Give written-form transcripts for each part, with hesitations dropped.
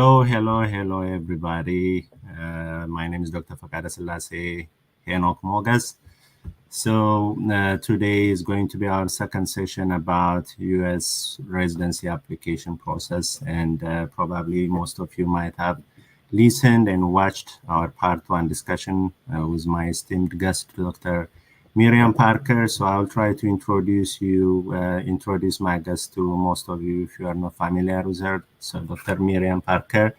Hello, everybody. My name is Dr. Fakada Selassie Henok Mogas. So today is going to be our second session about U.S. residency application process, and probably most of you might have listened and watched our part one discussion with my esteemed guest, Dr. Miriam Parker. So I'll try to introduce my guest to most of you if you are not familiar with her. So Dr. Miriam Parker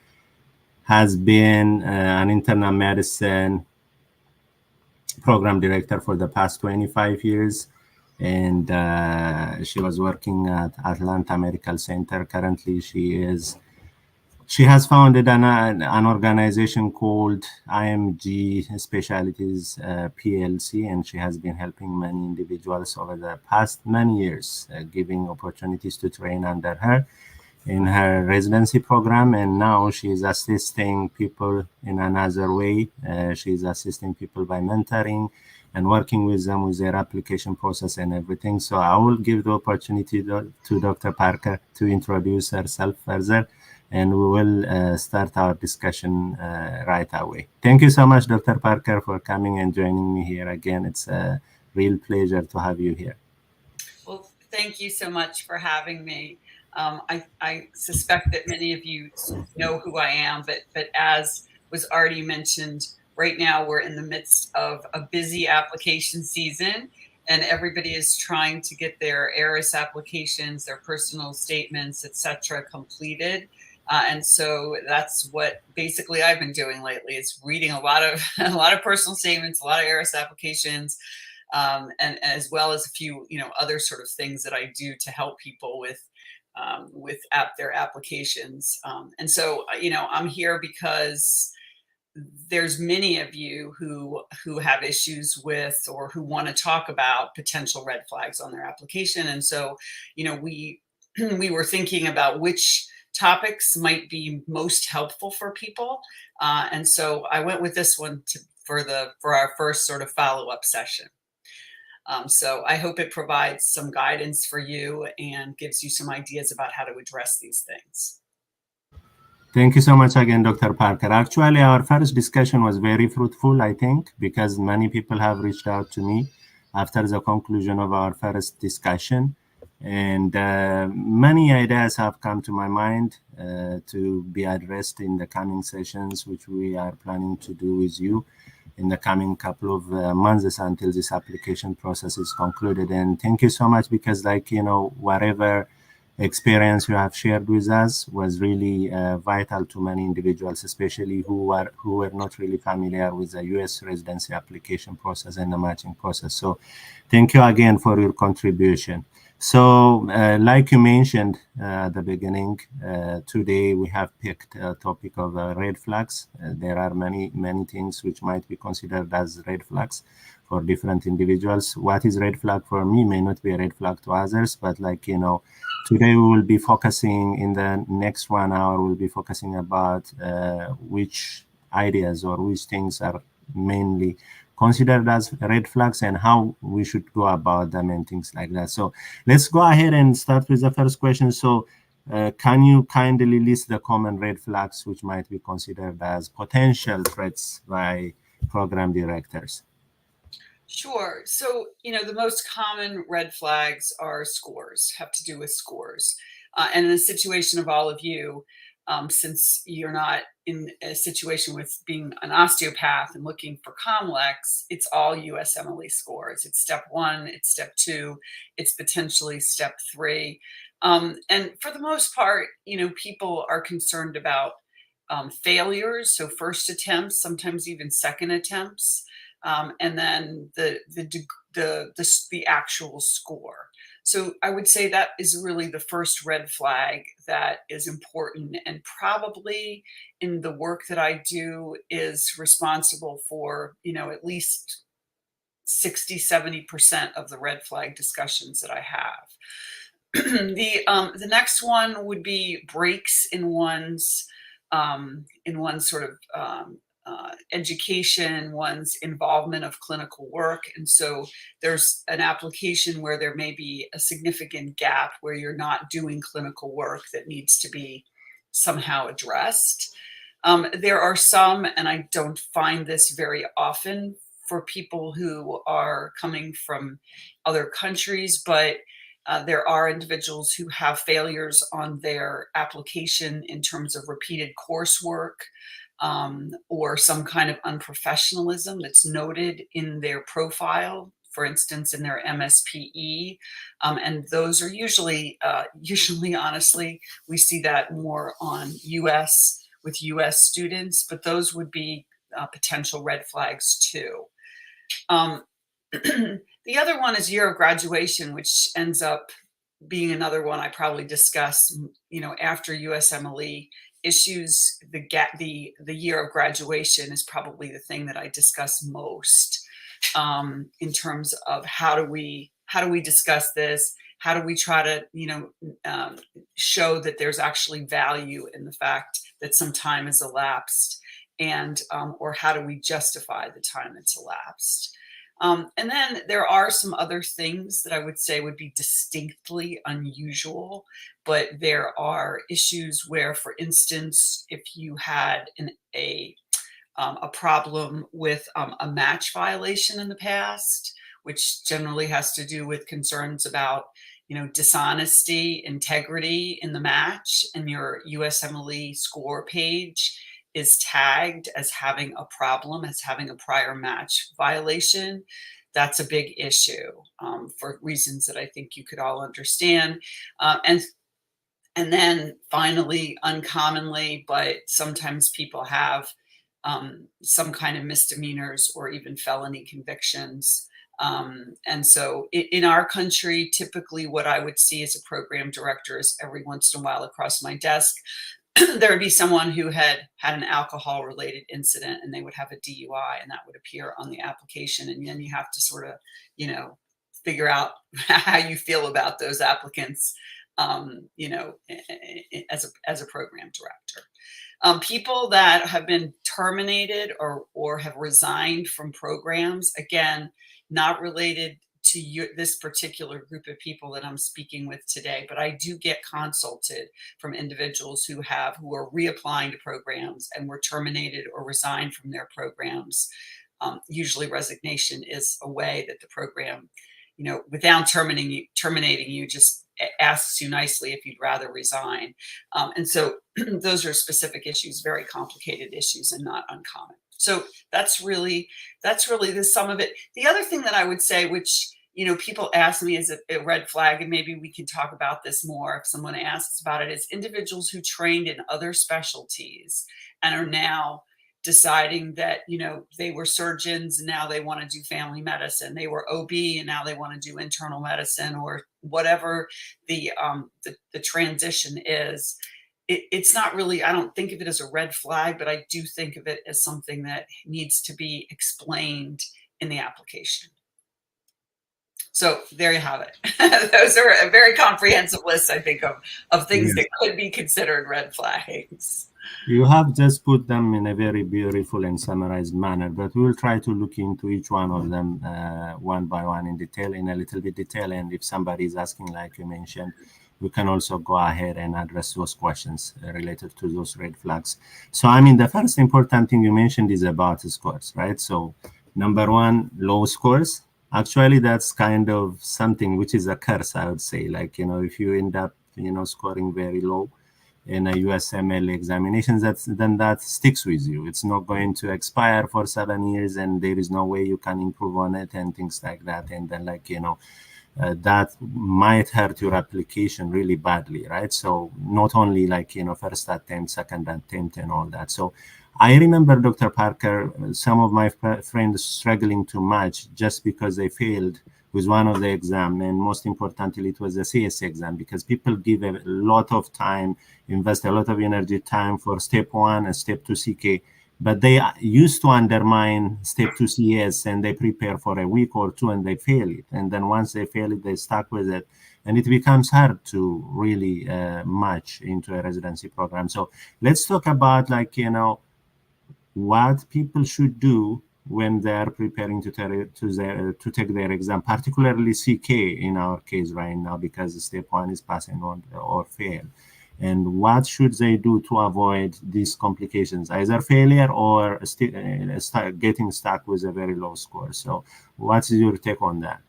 has been an internal medicine program director for the past 25 years. And she was working at Atlanta Medical Center. Currently, she has founded an organization called IMG Specialties PLC, and she has been helping many individuals over the past many years, giving opportunities to train under her in her residency program. And now she is assisting people in another way. She is assisting people by mentoring and working with them with their application process and everything. So I will give the opportunity to Dr. Parker to introduce herself further, and we will start our discussion right away. Thank you so much, Dr. Parker, for coming and joining me here again. It's a real pleasure to have you here. Well, thank you so much for having me. I suspect that many of you know who I am, but as was already mentioned, right now we're in the midst of a busy application season, and everybody is trying to get their ARIS applications, their personal statements, etc., completed. And so that's what basically I've been doing lately. Is reading a lot of personal statements, a lot of ARIS applications, and as well as a few other sort of things that I do to help people with their applications. And so I'm here because there's many of you who have issues with or who want to talk about potential red flags on their application. And so we were thinking about which topics might be most helpful for people, and so I went with this one for our first sort of follow-up session. So I hope it provides some guidance for you and gives you some ideas about how to address these things. Thank you so much again, Dr. Parker. Actually, our first discussion was very fruitful, I think, because many people have reached out to me after the conclusion of our first discussion. And many ideas have come to my mind to be addressed in the coming sessions, which we are planning to do with you in the coming couple of months until this application process is concluded. And thank you so much, because whatever experience you have shared with us was really vital to many individuals, especially who were not really familiar with the U.S. residency application process and the matching process. So thank you again for your contribution. So like you mentioned at the beginning, today we have picked a topic of red flags. There are many things which might be considered as red flags for different individuals. What is red flag for me may not be a red flag to others, but today we will be focusing, in the next 1 hour, we'll be focusing about which ideas or which things are mainly considered as red flags and how we should go about them and things like that. So let's go ahead and start with the first question. So can you kindly list the common red flags which might be considered as potential threats by program directors? Sure. So, the most common red flags are scores, have to do with scores. And in the situation of all of you, since you're not in a situation with being an osteopath and looking for COMLEX, it's all USMLE scores. It's step 1, it's step 2, it's potentially step 3. And for the most part, people are concerned about failures, so first attempts, sometimes even second attempts, and then the actual score. So I would say that is really the first red flag that is important, and probably in the work that I do is responsible for, at least 60-70% of the red flag discussions that I have. The next one would be breaks in one's sort of education, one's involvement of clinical work. And so there's an application where there may be a significant gap where you're not doing clinical work that needs to be somehow addressed. There are some, and I don't find this very often for people who are coming from other countries, but there are individuals who have failures on their application in terms of repeated coursework, or some kind of unprofessionalism that's noted in their profile, for instance, in their MSPE. And those are usually, honestly, we see that more on with US students, but those would be potential red flags too. The other one is year of graduation, which ends up being another one I probably discuss, after USMLE issues. The year of graduation is probably the thing that I discuss most, in terms of how do we discuss this? How do we try to, show that there's actually value in the fact that some time has elapsed, and or how do we justify the time that's elapsed? And then there are some other things that I would say would be distinctly unusual, but there are issues where, for instance, if you had a problem with a match violation in the past, which generally has to do with concerns about, dishonesty, integrity in the match, and your USMLE score page is tagged as having a problem, as having a prior match violation, that's a big issue, for reasons that I think you could all understand. And then finally, uncommonly, but sometimes people have some kind of misdemeanors or even felony convictions. And so in our country, typically what I would see as a program director is every once in a while across my desk, there would be someone who had an alcohol related incident, and they would have a DUI, and that would appear on the application. And then you have to sort of, figure out how you feel about those applicants, as a program director. People that have been terminated or have resigned from programs, again, not related to this particular group of people that I'm speaking with today, but I do get consulted from individuals who are reapplying to programs and were terminated or resigned from their programs. Usually resignation is a way that the program, without terminating you, just asks you nicely if you'd rather resign. And so those are specific issues, very complicated issues, and not uncommon. So that's really the sum of it. The other thing that I would say, which, people ask me is a red flag, and maybe we can talk about this more if someone asks about it, is individuals who trained in other specialties and are now deciding that, they were surgeons and now they want to do family medicine. They were OB and now they want to do internal medicine, or whatever the transition is. It's not really, I don't think of it as a red flag, but I do think of it as something that needs to be explained in the application. So there you have it. Those are a very comprehensive list, I think, of things that could be considered red flags. You have just put them in a very beautiful and summarized manner, but we will try to look into each one of them one by one in a little bit detail. And if somebody is asking, like you mentioned, we can also go ahead and address those questions related to those red flags. So, the first important thing you mentioned is about scores, right? So, number one, low scores. Actually, that's kind of something which is a curse, I would say. Like, if you end up, scoring very low in a USMLE examination, then that sticks with you. It's not going to expire for 7 years, and there is no way you can improve on it and things like that. And then, that might hurt your application really badly, right? So not only first attempt, second attempt, and all that. So I remember, Dr. Parker, some of my friends struggling too much just because they failed with one of the exam, and most importantly, it was the CS exam, because people give a lot of time, invest a lot of energy, time for step 1 and step 2 CK, but they used to undermine step 2 CS, and they prepare for a week or two and they fail it. And then once they fail it, they stuck with it, and it becomes hard to really match into a residency program. So let's talk about what people should do when they are preparing to take their exam, particularly CK in our case right now, because step 1 is passing on or fail. and what should they do to avoid these complications, either failure or start getting stuck with a very low score. So what's your take on that?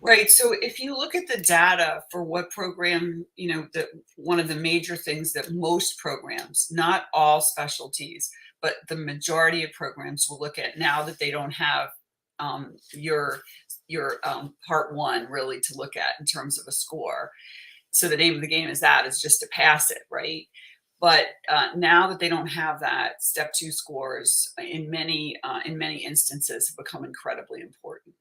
Right. So if you look at the data for what program, one of the major things that most programs, not all specialties, but the majority of programs will look at now that they don't have your part one really to look at in terms of a score. So the name of the game is just to pass it, right? But now that they don't have that, step two scores in many instances have become incredibly important.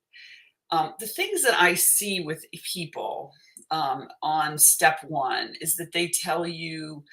The things that I see with people on step one is that they tell you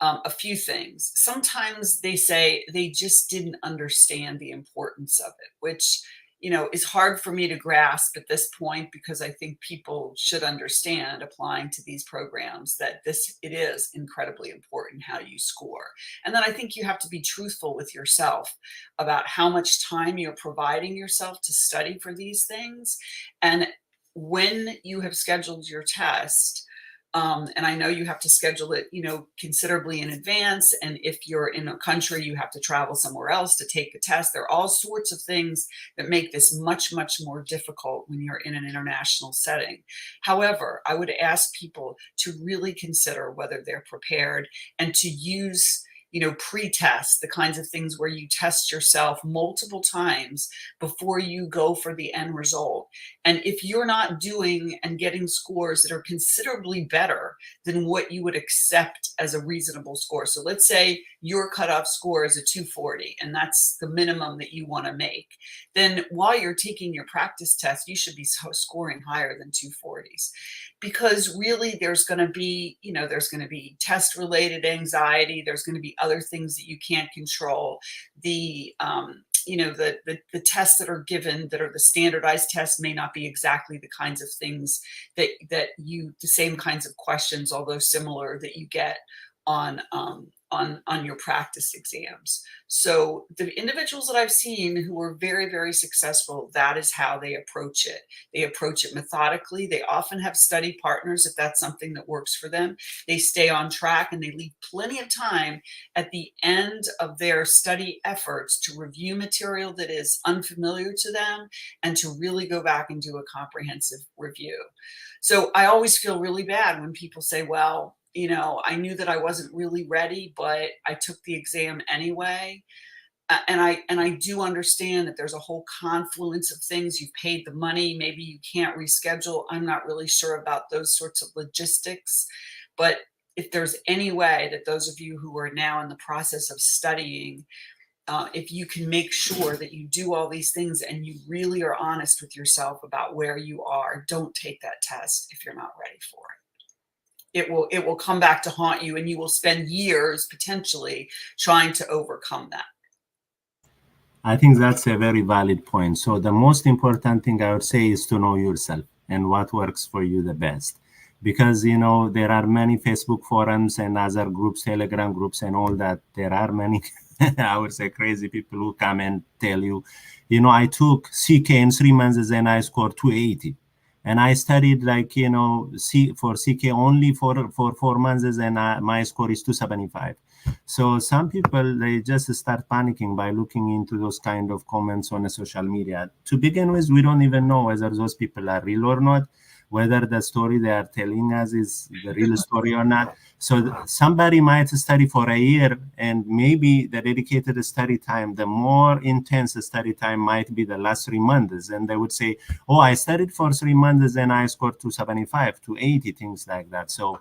a few things. Sometimes they say they just didn't understand the importance of it, which is hard for me to grasp at this point, because I think people should understand applying to these programs that it is incredibly important how you score. And then I think you have to be truthful with yourself about how much time you're providing yourself to study for these things. And when you have scheduled your test, and I know you have to schedule it, considerably in advance. And if you're in a country, you have to travel somewhere else to take the test. There are all sorts of things that make this much, much more difficult when you're in an international setting. However, I would ask people to really consider whether they're prepared and to use pre-test, the kinds of things where you test yourself multiple times before you go for the end result. And if you're not doing and getting scores that are considerably better than what you would accept as a reasonable score. So let's say your cutoff score is a 240, and that's the minimum that you want to make. Then while you're taking your practice test, you should be scoring higher than 240s. Because really there's going to be, test related anxiety. There's going to be other things that you can't control. The tests that are given that are the standardized tests may not be exactly the kinds of things the same kinds of questions, although similar, that you get on your practice exams. So the individuals that I've seen who are very, very successful, that is how they approach it. They approach it methodically. They often have study partners if that's something that works for them. They stay on track, and they leave plenty of time at the end of their study efforts to review material that is unfamiliar to them and to really go back and do a comprehensive review. So I always feel really bad when people say, well, I knew that I wasn't really ready, but I took the exam anyway. And I do understand that there's a whole confluence of things. You've paid the money, maybe you can't reschedule. I'm not really sure about those sorts of logistics. But if there's any way that those of you who are now in the process of studying, if you can make sure that you do all these things and you really are honest with yourself about where you are, don't take that test if you're not ready for it. It will come back to haunt you, and you will spend years potentially trying to overcome that. I think that's a very valid point. So the most important thing I would say is to know yourself and what works for you the best. Because, there are many Facebook forums and other groups, Telegram groups and all that. There are many, I would say, crazy people who come and tell you, I took CK in 3 months and I scored 280. And I studied for CK only for 4 months, and my score is 275. So some people, they just start panicking by looking into those kind of comments on the social media. To begin with, we don't even know whether those people are real or not, whether the story they are telling us is the real story or not. So somebody might study for a year, and maybe the dedicated study time, the more intense study time might be the last 3 months. And they would say, oh, I studied for 3 months and I scored 275, 280, things like that. So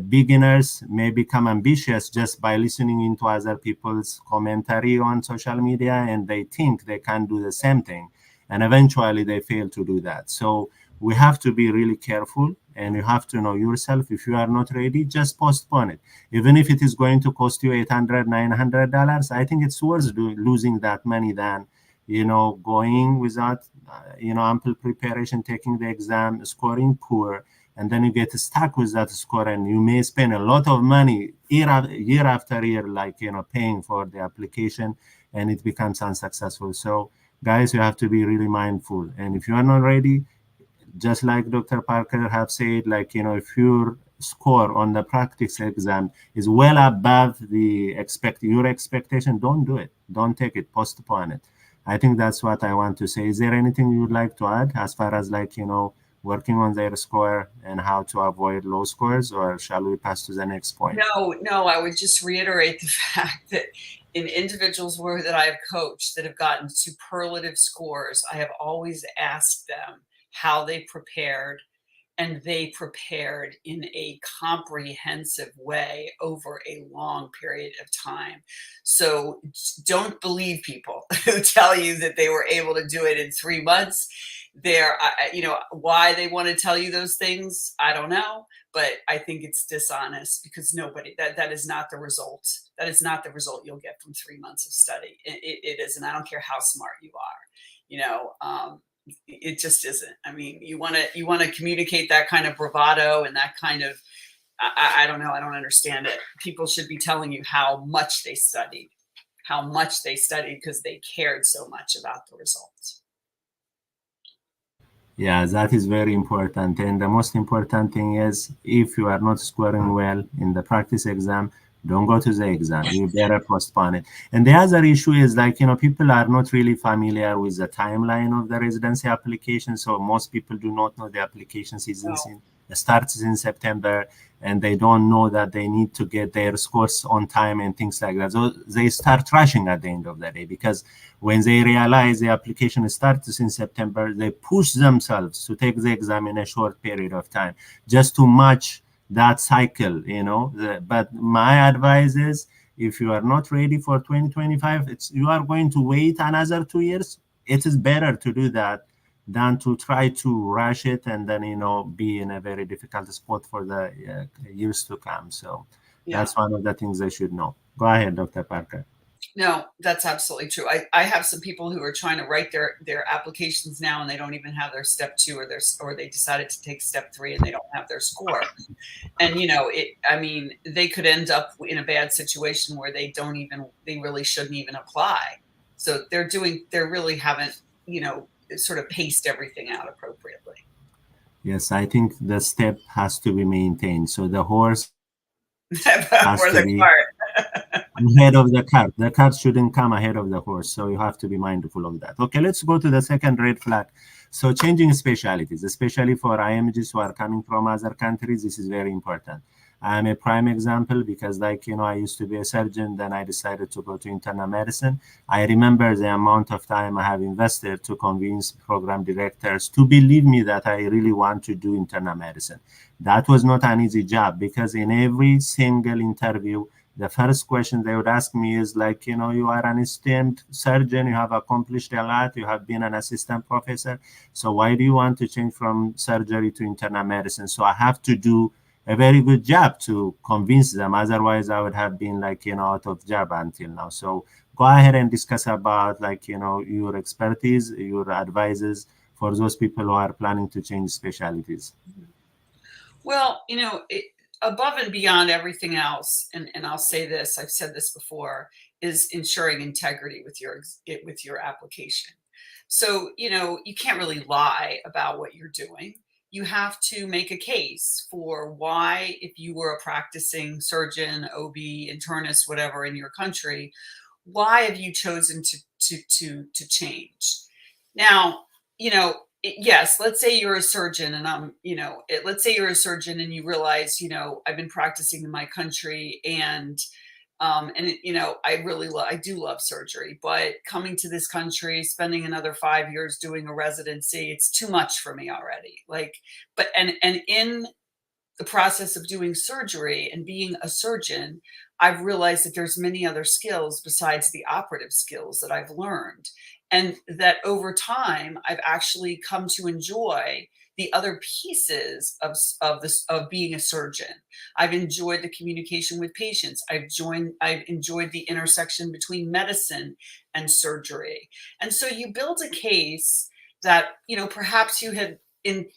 beginners may become ambitious just by listening into other people's commentary on social media, and they think they can do the same thing. And eventually they fail to do that. So we have to be really careful, and you have to know yourself. If you are not ready, just postpone it. Even if it is going to cost you $800, $900, I think it's worth losing that money than, going without, ample preparation, taking the exam, scoring poor, and then you get stuck with that score, and you may spend a lot of money year after year, paying for the application, and it becomes unsuccessful. So guys, you have to be really mindful. And if you are not ready, just like Dr. Parker have said, if you're score on the practice exam is well above the your expectation, don't do it. Don't take it. Postpone it. I think that's what I want to say. Is there anything you would like to add as far as like, working on their score and how to avoid low scores, or shall we pass to the next point? No, I would just reiterate the fact that in individuals that I have coached that have gotten superlative scores, I have always asked them how they prepared, and they prepared in a comprehensive way over a long period of time. So don't believe people who tell you that they were able to do it in 3 months. Why they want to tell you those things, I don't know, but I think it's dishonest, because that is not the result. That is not the result you'll get from 3 months of study. It isn't. I don't care how smart you are. It just isn't. I mean, you want to communicate that kind of bravado and that kind of, I don't know. I don't understand it. People should be telling you how much they studied, because they cared so much about the results. Yeah, that is very important. And the most important thing is, if you are not scoring well in the practice exam, don't go to the exam. You better postpone it. And the other issue is like, people are not really familiar with the timeline of the residency application. So most people do not know the application season starts in September, and they don't know that they need to get their scores on time and things like that. So they start rushing at the end of the day, because when they realize the application starts in September, they push themselves to take the exam in a short period of time just to match that cycle, But my advice is, if you are not ready for 2025, you are going to wait another 2 years. It is better to do that than to try to rush it and then, be in a very difficult spot for the years to come. So that's one of the things they should know. Go ahead, Dr. Parker. No, that's absolutely true. I have some people who are trying to write their applications now, and they don't even have their step 2, or they decided to take step 3 and they don't have their score. And they could end up in a bad situation where they really shouldn't even apply. So they really haven't, sort of paced everything out appropriately. Yes, I think the step has to be maintained. So the horse has or to the be cart. ahead of the cart. The cart shouldn't come ahead of the horse. So you have to be mindful of that. Okay, let's go to the second red flag. So changing specialties, especially for IMGs who are coming from other countries, this is very important. I'm a prime example because, I used to be a surgeon, then I decided to go to internal medicine. I remember the amount of time I have invested to convince program directors to believe me that I really want to do internal medicine. That was not an easy job, because in every single interview, the first question they would ask me is like, you are an esteemed surgeon, you have accomplished a lot, you have been an assistant professor. So why do you want to change from surgery to internal medicine? So I have to do a very good job to convince them. Otherwise, I would have been out of job until now. So go ahead and discuss about your expertise, your advices for those people who are planning to change specialties. Well, above and beyond everything else, and I'll say this, I've said this before, is ensuring integrity with your application. So, you can't really lie about what you're doing. You have to make a case for why, if you were a practicing surgeon, OB, internist, whatever in your country, why have you chosen to change? Now, yes, let's say you're a surgeon, and let's say you're a surgeon and you realize, I've been practicing in my country, and I do love surgery, but coming to this country, spending another 5 years doing a residency, it's too much for me already. And in the process of doing surgery and being a surgeon, I've realized that there's many other skills besides the operative skills that I've learned. And that over time, I've actually come to enjoy the other pieces of being a surgeon. I've enjoyed the communication with patients. I've enjoyed the intersection between medicine and surgery. And so you build a case that, perhaps you had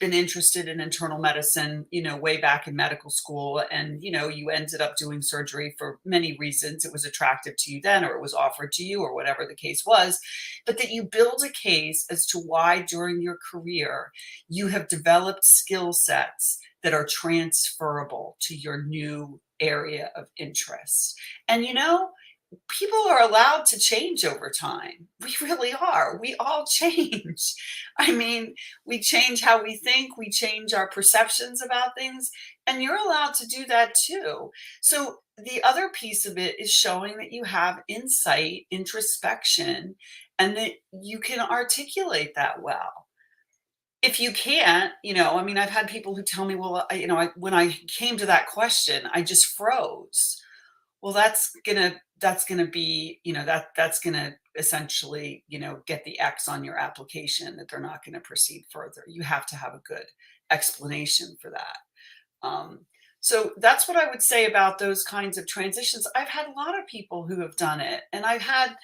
been interested in internal medicine, way back in medical school. And, you ended up doing surgery for many reasons. It was attractive to you then, or it was offered to you, or whatever the case was. But that you build a case as to why during your career you have developed skill sets that are transferable to your new area of interest. And people are allowed to change over time. We really are. We all change. I mean, we change how we think, we change our perceptions about things, and you're allowed to do that too. So the other piece of it is showing that you have insight, introspection, and that you can articulate that well. If you can't, I mean, I've had people who tell me, well, when I came to that question, I just froze. Well, that's gonna be, that's gonna essentially, get the X on your application that they're not gonna proceed further. You have to have a good explanation for that. Um, so that's what I would say about those kinds of transitions. I've had a lot of people who have done it, and I had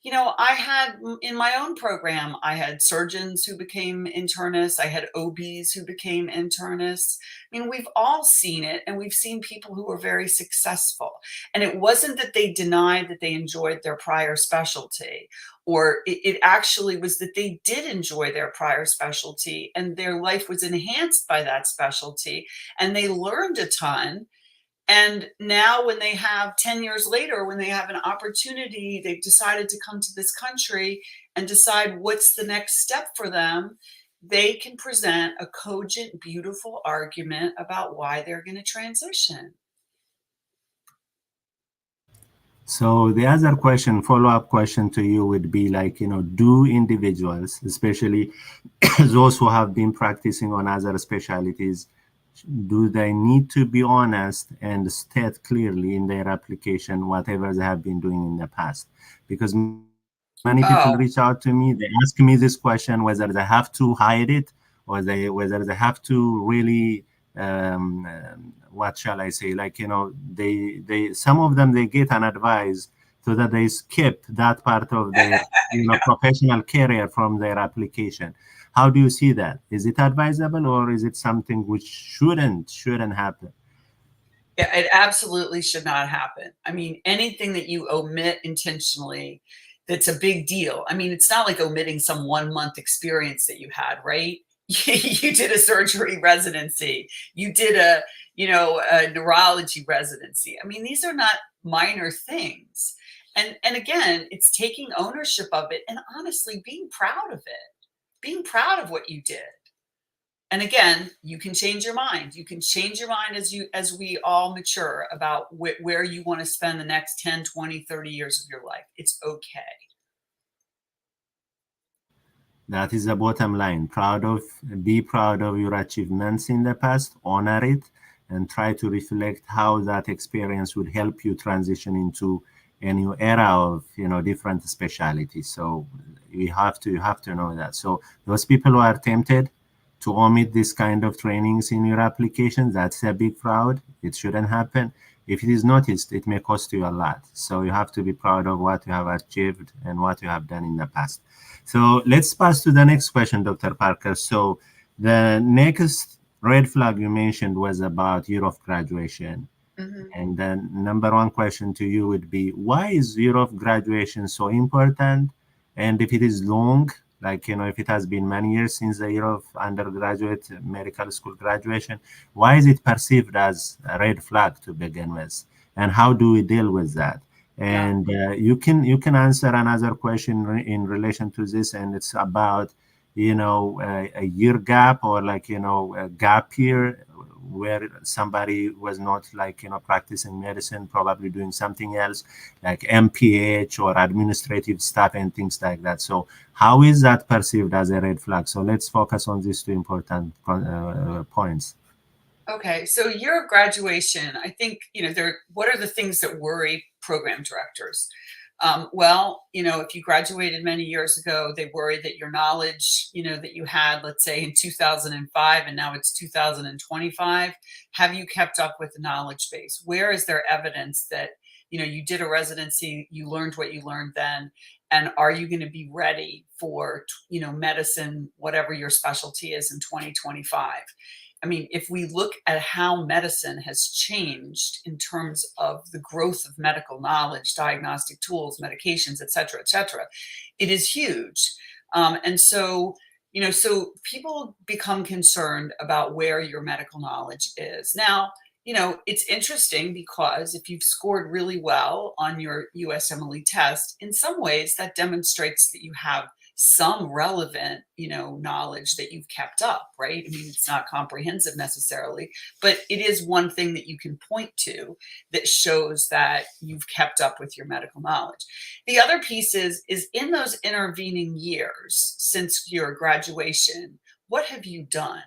in my own program, I had surgeons who became internists, I had OBs who became internists. I mean, we've all seen it, and we've seen people who were very successful. And it wasn't that they denied that they enjoyed their prior specialty, or it actually was that they did enjoy their prior specialty and their life was enhanced by that specialty, and they learned a ton. And now when they have 10 years later, when they have an opportunity, they've decided to come to this country and decide what's the next step for them, they can present a cogent, beautiful argument about why they're going to transition. So the other question, follow-up question to you would be like, do individuals, especially those who have been practicing on other specialties, do they need to be honest and state clearly in their application whatever they have been doing in the past? Because many people reach out to me, they ask me this question, whether they have to hide it or whether they have to really what shall I say, like, they some of them, they get an advice so that they skip that part of their professional career from their application. How do you see that? Is it advisable, or is it something which shouldn't happen? Yeah, it absolutely should not happen. I mean, anything that you omit intentionally, that's a big deal. I mean, it's not like omitting some 1 month experience that you had, right? You did a surgery residency. You did a neurology residency. I mean, these are not minor things. And again, it's taking ownership of it and honestly being proud of it, being proud of what you did. And again, you can change your mind. You can change your mind as we all mature about where you want to spend the next 10, 20, 30 years of your life. It's okay. That is the bottom line. Be proud of your achievements in the past, honor it, and try to reflect how that experience would help you transition into a new era of different specialties. So you have to know that. So those people who are tempted to omit this kind of trainings in your application, that's a big fraud. It shouldn't happen. If it is noticed, it may cost you a lot. So you have to be proud of what you have achieved and what you have done in the past. So let's pass to the next question, Dr. Parker. So the next red flag you mentioned was about year of graduation. Mm-hmm. And then number one question to you would be, why is year of graduation so important? And if it is long, like, if it has been many years since the year of undergraduate medical school graduation, why is it perceived as a red flag to begin with? And how do we deal with that? And you can answer another question in relation to this, and it's about, a year gap, or like, a gap year where somebody was not like, practicing medicine, probably doing something else like MPH or administrative stuff and things like that. So how is that perceived as a red flag? So let's focus on these two important points. Okay, so year of graduation, I think, what are the things that worry program directors? Well, if you graduated many years ago, they worry that your knowledge, that you had, let's say in 2005, and now it's 2025, have you kept up with the knowledge base? Where is there evidence that, you did a residency, you learned what you learned then, and are you going to be ready for, medicine, whatever your specialty is in 2025? I mean, if we look at how medicine has changed in terms of the growth of medical knowledge, diagnostic tools, medications, et cetera, it is huge. And so So people become concerned about where your medical knowledge is. Now, it's interesting because if you've scored really well on your USMLE test, in some ways that demonstrates that you have some relevant, knowledge that you've kept up, right? I mean, it's not comprehensive necessarily, but it is one thing that you can point to that shows that you've kept up with your medical knowledge. The other piece is in those intervening years since your graduation, what have you done?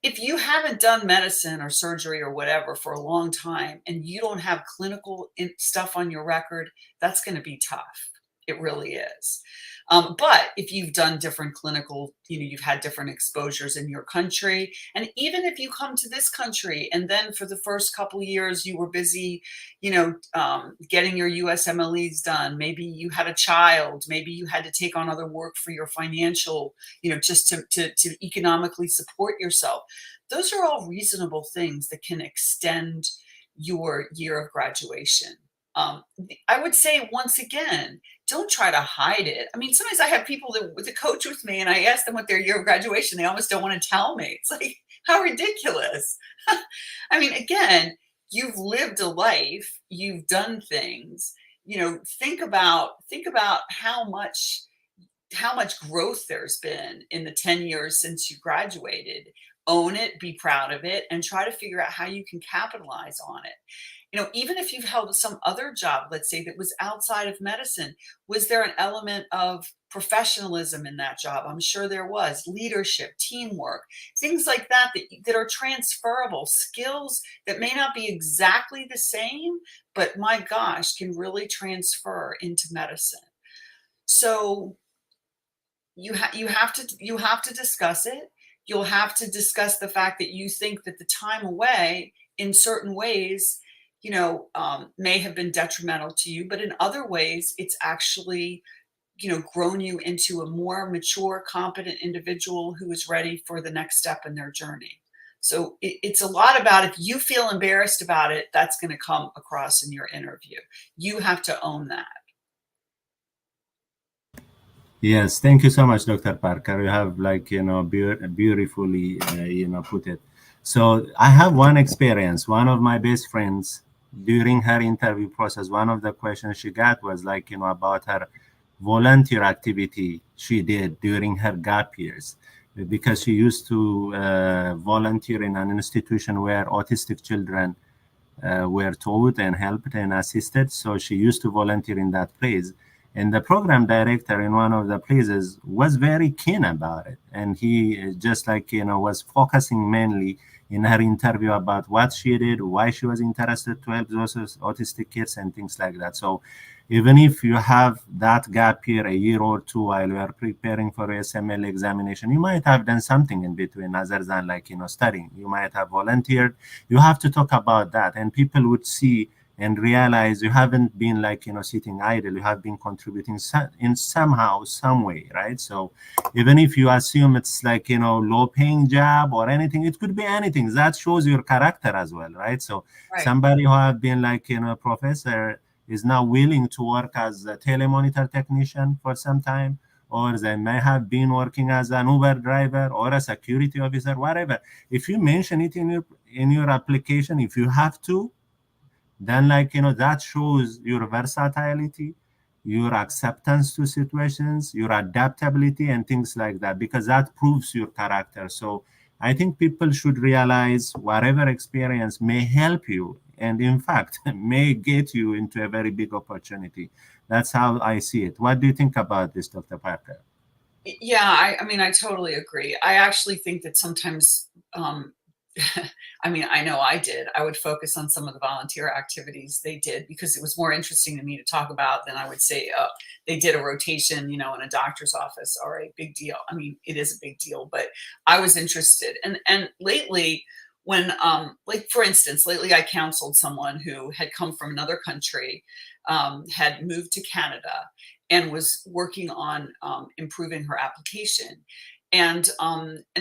If you haven't done medicine or surgery or whatever for a long time and you don't have clinical stuff on your record, that's going to be tough. It really is. But if you've done different clinical, you've had different exposures in your country, and even if you come to this country and then for the first couple of years you were busy, getting your USMLEs done, maybe you had a child, maybe you had to take on other work for your financial, just to economically support yourself. Those are all reasonable things that can extend your year of graduation. I would say, once again, don't try to hide it. I mean, sometimes I have people that coach with me and I ask them what their year of graduation, they almost don't want to tell me. It's like, how ridiculous. I mean, again, you've lived a life, you've done things, think about how much growth there's been in the 10 years since you graduated. Own it, be proud of it, and try to figure out how you can capitalize on it. Even if you've held some other job, let's say that was outside of medicine, was there an element of professionalism in that job? I'm sure there was. Leadership, teamwork, things like that are transferable skills that may not be exactly the same, but my gosh, can really transfer into medicine. So you have to discuss it. You'll have to discuss the fact that you think that the time away in certain ways, may have been detrimental to you, but in other ways, it's actually, grown you into a more mature, competent individual who is ready for the next step in their journey. So it's a lot about, if you feel embarrassed about it, that's going to come across in your interview. You have to own that. Yes, thank you so much, Dr. Parker. You have beautifully put it. So I have one experience. One of my best friends, during her interview process, one of the questions she got was about her volunteer activity she did during her gap years, because she used to volunteer in an institution where autistic children were taught and helped and assisted. So she used to volunteer in that place. And the program director in one of the places was very keen about it. And he just was focusing mainly in her interview about what she did, why she was interested to help those autistic kids and things like that. So even if you have that gap year, a year or two, while you are preparing for a SML examination, you might have done something in between other than studying. You might have volunteered. You have to talk about that, and people would see and realize you haven't been sitting idle. You have been contributing in somehow, some way, right? So even if you assume it's low paying job or anything, it could be anything. That shows your character as well, right? So Right. somebody who have been professor is now willing to work as a telemonitor technician for some time, or they may have been working as an Uber driver or a security officer, whatever. If you mention it in your application, if you have to, then that shows your versatility, your acceptance to situations, your adaptability, and things like that, because that proves your character. So I think people should realize whatever experience may help you, and in fact may get you into a very big opportunity. That's how I see it. What do you think about this, Dr. Parker? Yeah, I mean, I totally agree. I actually think that sometimes, I mean, I know I did. I would focus on some of the volunteer activities they did because it was more interesting to me to talk about than I would say, they did a rotation, in a doctor's office. All right, big deal. I mean, it is a big deal, but I was interested. And lately, when, for instance, lately I counseled someone who had come from another country, had moved to Canada, and was working on improving her application. And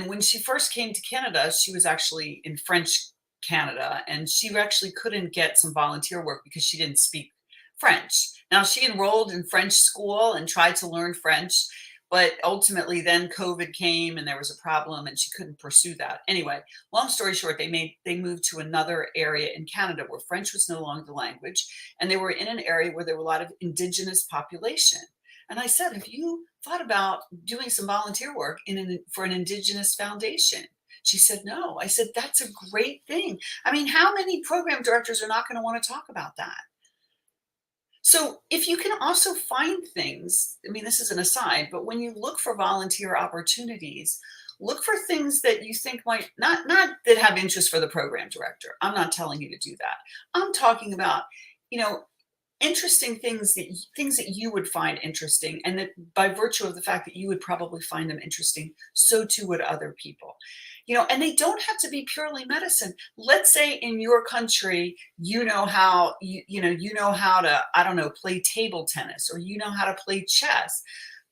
when she first came to Canada, she was actually in French Canada, and she actually couldn't get some volunteer work because she didn't speak French. Now, she enrolled in French school and tried to learn French, But ultimately then COVID came and there was a problem and she couldn't pursue that. Anyway, long story short, they moved to another area in Canada where French was no longer the language, and they were in an area where there were a lot of indigenous population. And I said, have you thought about doing some volunteer work for an indigenous foundation? She said, no. I said, that's a great thing. I mean, how many program directors are not going to want to talk about that? So if you can also find things, I mean, this is an aside, but when you look for volunteer opportunities, look for things that you think might not that have interest for the program director. I'm not telling you to do that. I'm talking about, you know, interesting things that you would find interesting, and that by virtue of the fact that you would probably find them interesting, so too would other people. You know, and they don't have to be purely medicine. Let's say in your country, you know how you know how to, I don't know, play table tennis, or you know how to play chess.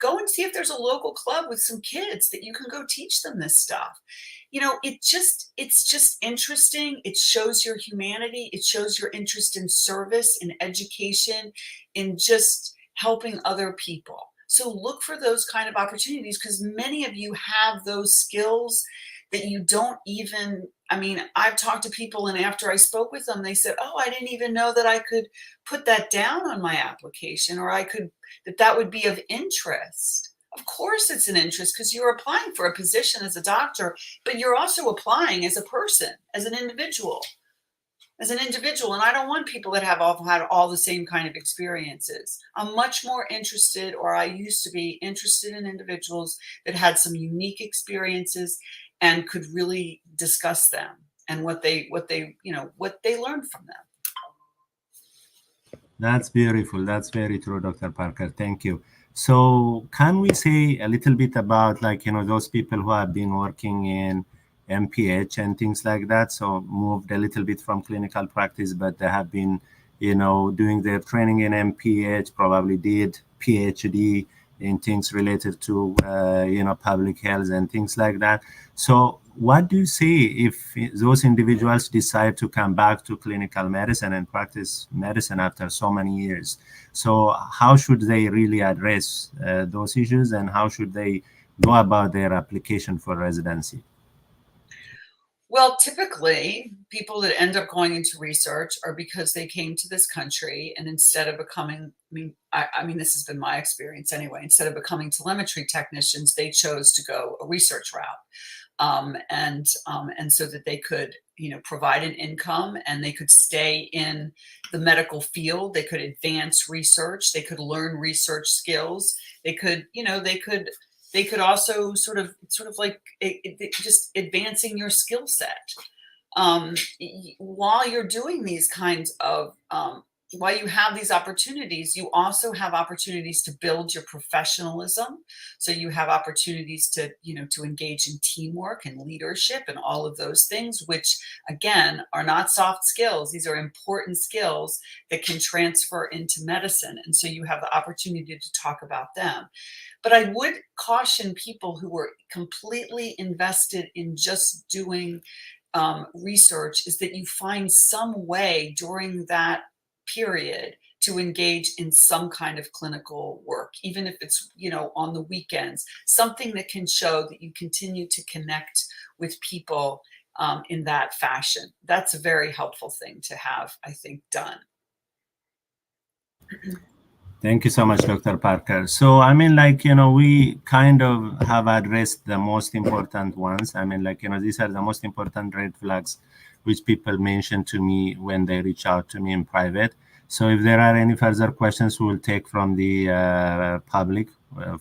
Go and see if there's a local club with some kids that you can go teach them this stuff. You know, it's just interesting. It shows your humanity. It shows your interest in service, in education, in just helping other people. So look for those kind of opportunities, because many of you have those skills that you don't even, I mean, I've talked to people, and after I spoke with them, they said, oh, I didn't even know that I could put that down on my application, or that would be of interest. Of course it's an interest, because you're applying for a position as a doctor, but you're also applying as a person, as an individual. And I don't want people that have had all the same kind of experiences. I'm much more interested, or I used to be interested, in individuals that had some unique experiences and could really discuss them, and what they learned from them. That's beautiful. That's very true, Dr. Parker. Thank you. So can we say a little bit about, like, those people who have been working in MPH and things like that, so moved a little bit from clinical practice, but they have been, doing their training in MPH, probably did PhD in things related to, public health and things like that. So what do you say if those individuals decide to come back to clinical medicine and practice medicine after so many years? So how should they really address those issues, and how should they go about their application for residency? Well, typically, people that end up going into research are because they came to this country, and instead of becoming, I mean, this has been my experience anyway, instead of becoming telemetry technicians, they chose to go a research route. And so that they could, provide an income, and they could stay in the medical field. They could advance research. They could learn research skills. They could, they could also sort of like just advancing your skill set. While you're doing these kinds of, while you have these opportunities, you also have opportunities to build your professionalism. So you have opportunities to, to engage in teamwork and leadership and all of those things, which again are not soft skills. These are important skills that can transfer into medicine. And so you have the opportunity to talk about them. But I would caution people who were completely invested in just doing research, is that you find some way during that period to engage in some kind of clinical work, even if it's, on the weekends, something that can show that you continue to connect with people in that fashion. That's a very helpful thing to have, I think, done. Thank you so much, Dr. Parker. So, I mean, like, we kind of have addressed the most important ones. I mean, like, these are the most important red flags which people mention to me when they reach out to me in private. So if there are any further questions, we will take from the public,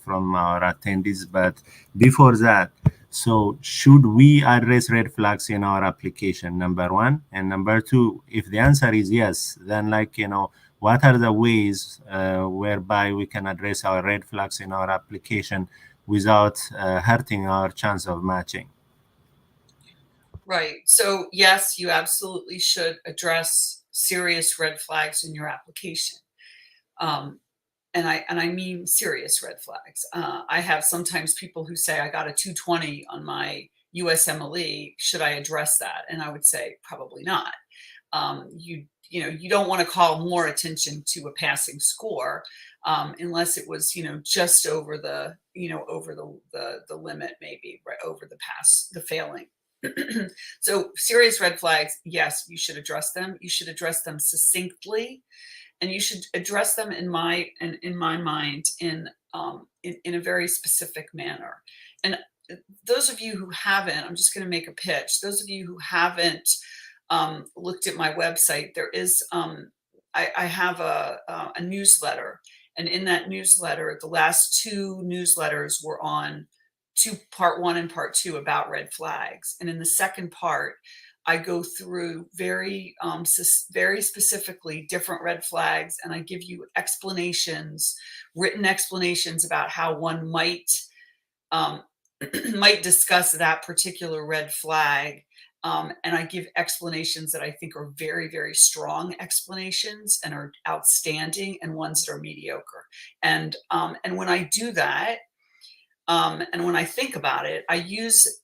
from our attendees. But before that, so should we address red flags in our application, number one? And number two, if the answer is yes, then, like, what are the ways whereby we can address our red flags in our application without hurting our chance of matching? Right. So yes, you absolutely should address serious red flags in your application. And I mean serious red flags. I have sometimes people who say, I got a 220 on my USMLE. Should I address that? And I would say probably not. You don't want to call more attention to a passing score. unless it was, just over the, over the limit, maybe right over the failing. So serious red flags, yes, you should address them. You should address them succinctly, and you should address them in my mind in a very specific manner. And those of you who haven't, I'm just going to make a pitch. Those of you who haven't looked at my website, there is I have a newsletter, and in that newsletter, the last two newsletters were on part 1 and part 2 about red flags. And in the second part, I go through very specifically different red flags, and I give you explanations, written explanations about how one might might discuss that particular red flag. And I give explanations that I think are very, very strong explanations and are outstanding, and ones that are mediocre. And when I do that, and when I think about it, I use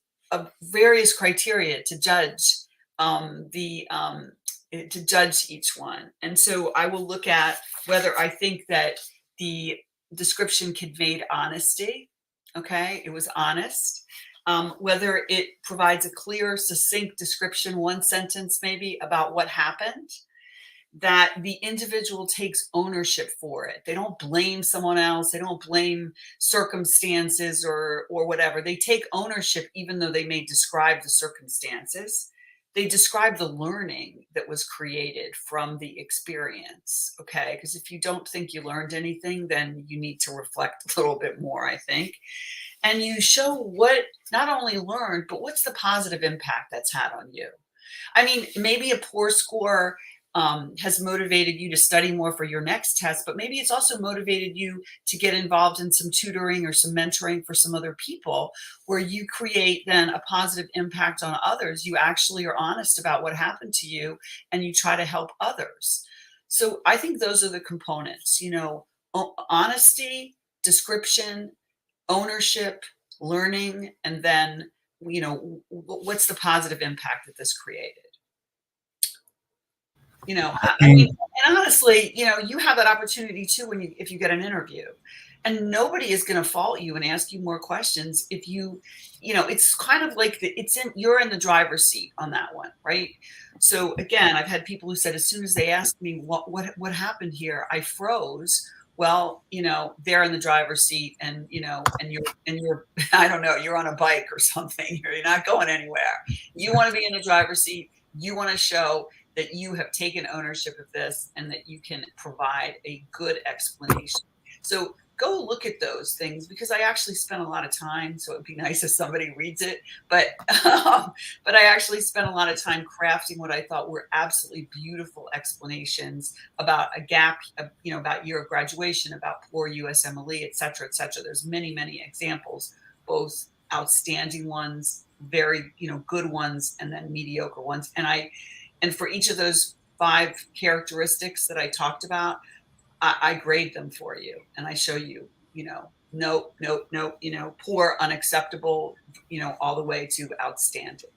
various criteria to judge to judge each one. And so I will look at whether I think that the description conveyed honesty. Okay, it was honest. Whether it provides a clear, succinct description, one sentence maybe, about what happened, that the individual takes ownership for it. They don't blame someone else. They don't blame circumstances or whatever. They take ownership, even though they may describe the circumstances. They describe the learning that was created from the experience. Okay, because if you don't think you learned anything, then you need to reflect a little bit more, I think. And you show what not only learned, but what's the positive impact that's had on you. I mean, maybe a poor score has motivated you to study more for your next test, but maybe it's also motivated you to get involved in some tutoring or some mentoring for some other people, where you create then a positive impact on others. You actually are honest about what happened to you, and you try to help others. So I think those are the components, honesty, description, ownership, learning, and then, what's the positive impact that this created? I mean, and honestly, you have that opportunity too if you get an interview, and nobody is going to fault you and ask you more questions if it's kind of like you're in the driver's seat on that one, right? So again, I've had people who said as soon as they asked me what happened here, I froze. Well, they're in the driver's seat, and you're I don't know, you're on a bike or something. You're not going anywhere. You want to be in the driver's seat. You want to show that you have taken ownership of this, and that you can provide a good explanation. So go look at those things, because I actually spent a lot of time. So it'd be nice if somebody reads it, but I actually spent a lot of time crafting what I thought were absolutely beautiful explanations about a gap, about year of graduation, about poor USMLE, et cetera, et cetera. There's many, many examples, both outstanding ones, very, good ones, and then mediocre ones. And for each of those 5 characteristics that I talked about, I grade them for you, and I show you, nope, poor, unacceptable, all the way to outstanding.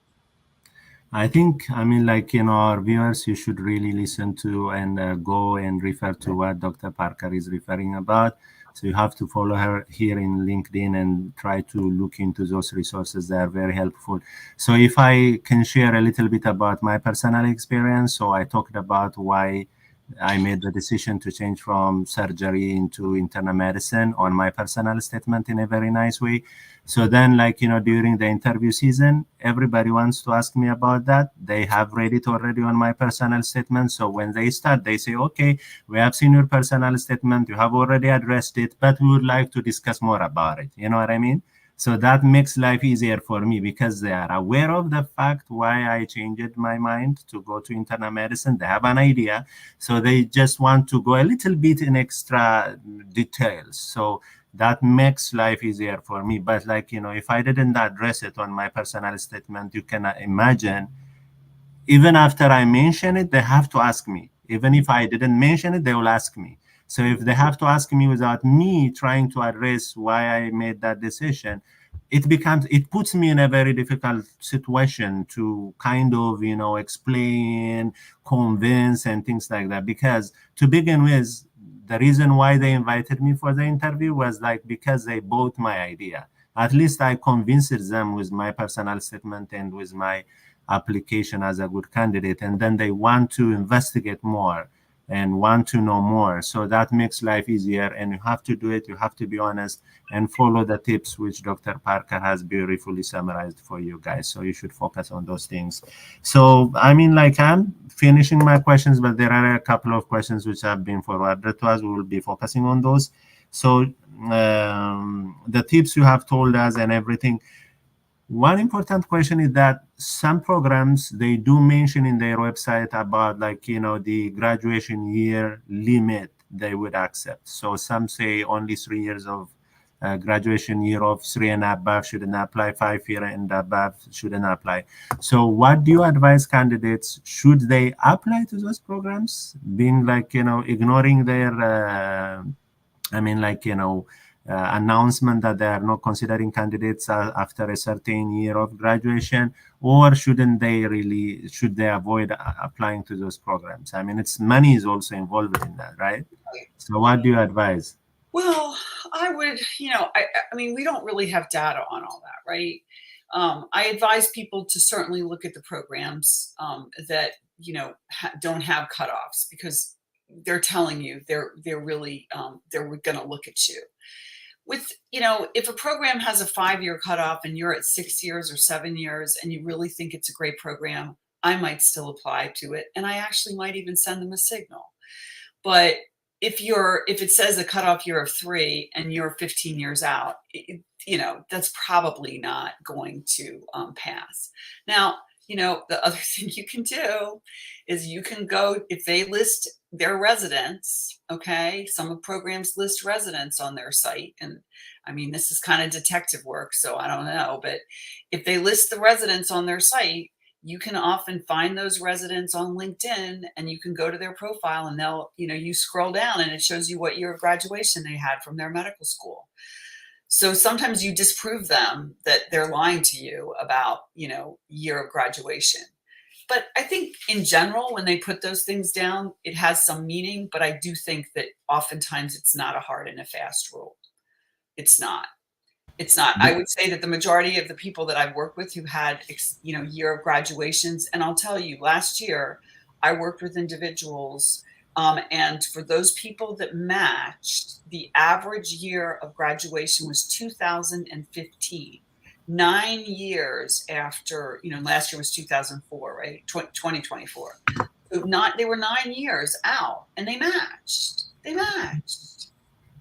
I think, our viewers, you should really listen to and go and refer to what Dr. Parker is referring about. So you have to follow her here in LinkedIn and try to look into those resources. They are very helpful. So if I can share a little bit about my personal experience. So I talked about why I made the decision to change from surgery into internal medicine on my personal statement in a very nice way. So then, during the interview season, everybody wants to ask me about that. They have read it already on my personal statement. So when they start, they say, okay, we have seen your personal statement. You have already addressed it, but we would like to discuss more about it. You know what I mean? So that makes life easier for me, because they are aware of the fact why I changed my mind to go to internal medicine. They have an idea. So they just want to go a little bit in extra details. So that makes life easier for me. But if I didn't address it on my personal statement, you can imagine, even after I mention it, they have to ask me. Even if I didn't mention it, they will ask me. So if they have to ask me without me trying to address why I made that decision, it puts me in a very difficult situation to kind of, explain, convince, and things like that. Because to begin with, the reason why they invited me for the interview was like because they bought my idea. At least I convinced them with my personal statement and with my application as a good candidate, and then they want to investigate more and want to know more. So that makes life easier, and you have to do it. You have to be honest and follow the tips which Dr. Parker has beautifully summarized for you guys. So you should focus on those things. So I mean, like, I'm finishing my questions, but there are a couple of questions which have been forwarded to us. We will be focusing on those. So the tips you have told us and everything. One important question is that some programs, they do mention in their website about, like, you know, the graduation year limit they would accept. So some say only 3 years of graduation year of 3 and above shouldn't apply, 5 year and above shouldn't apply. So what do you advise candidates? Should they apply to those programs, being like, you know, ignoring their announcement that they are not considering candidates after a certain year of graduation, or should they avoid applying to those programs? I mean, it's money is also involved in that, right? So what do you advise? Well, I would, I mean, we don't really have data on all that, right? I advise people to certainly look at the programs that, don't have cutoffs, because they're telling you they're really they're going to look at you. With, if a program has a 5-year cutoff and you're at 6 years or 7 years and you really think it's a great program, I might still apply to it. And I actually might even send them a signal. But if it says a cutoff year of 3 and you're 15 years out, that's probably not going to pass. Now, the other thing you can do is you can go, if they list their residents, okay, some programs list residents on their site. And I mean, this is kind of detective work, so I don't know, but if they list the residents on their site, you can often find those residents on LinkedIn, and you can go to their profile and they'll, you scroll down and it shows you what year of graduation they had from their medical school. So sometimes you disprove them that they're lying to you about, year of graduation. But I think in general, when they put those things down, it has some meaning. But I do think that oftentimes it's not a hard and a fast rule. It's not. It's not. I would say that the majority of the people that I've worked with who had, year of graduations, and I'll tell you, last year I worked with individuals, and for those people that matched, the average year of graduation was 2015. 9 years after, last year was 2004, right? 2024. So they were 9 years out, and they matched.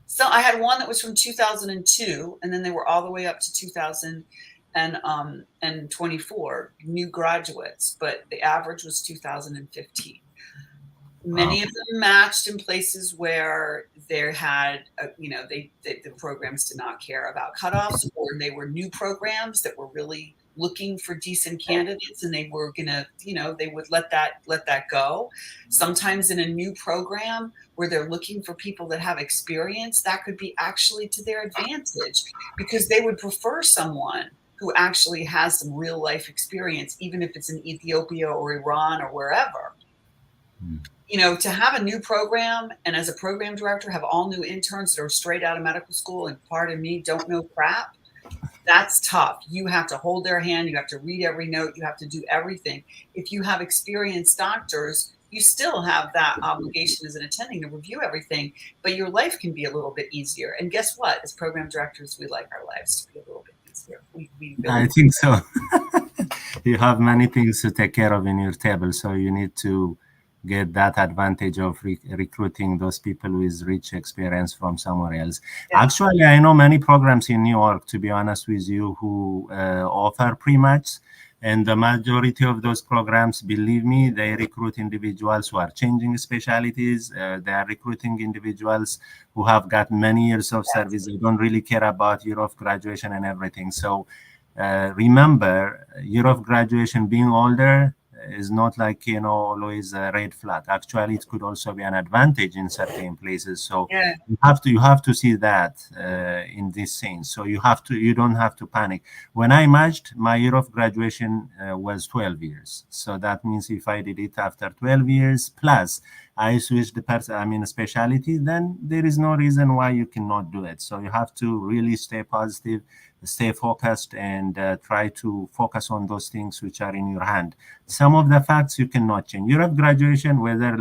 So I had one that was from 2002, and then they were all the way up to 2024 new graduates, but the average was 2015. Many of them matched in places where they had, the programs did not care about cutoffs, or they were new programs that were really looking for decent candidates, and they were gonna, they would let that go. Sometimes in a new program where they're looking for people that have experience, that could be actually to their advantage, because they would prefer someone who actually has some real life experience, even if it's in Ethiopia or Iran or wherever. To have a new program, and as a program director, have all new interns that are straight out of medical school and, pardon me, don't know crap, that's tough. You have to hold their hand. You have to read every note. You have to do everything. If you have experienced doctors, you still have that obligation as an attending to review everything, but your life can be a little bit easier. And guess what? As program directors, we like our lives to be a little bit easier. I think so. You have many things to take care of in your table, so you need to get that advantage of recruiting those people with rich experience from somewhere else. Yeah. Actually, I know many programs in New York, to be honest with you, who offer pre-match. And the majority of those programs, believe me, they recruit individuals who are changing specialties. They are recruiting individuals who have got many years of service. They don't really care about year of graduation and everything. So remember, year of graduation being older, is not like, always a red flag. Actually, it could also be an advantage in certain places. So Yeah. you have to see that in this sense. So you don't have to panic. When I matched, my year of graduation was 12 years. So that means if I did it after 12 years plus I switched specialty, then there is no reason why you cannot do it. So you have to really stay positive, stay focused, and try to focus on those things which are in your hand. Some of the facts you cannot change. Year of graduation, whether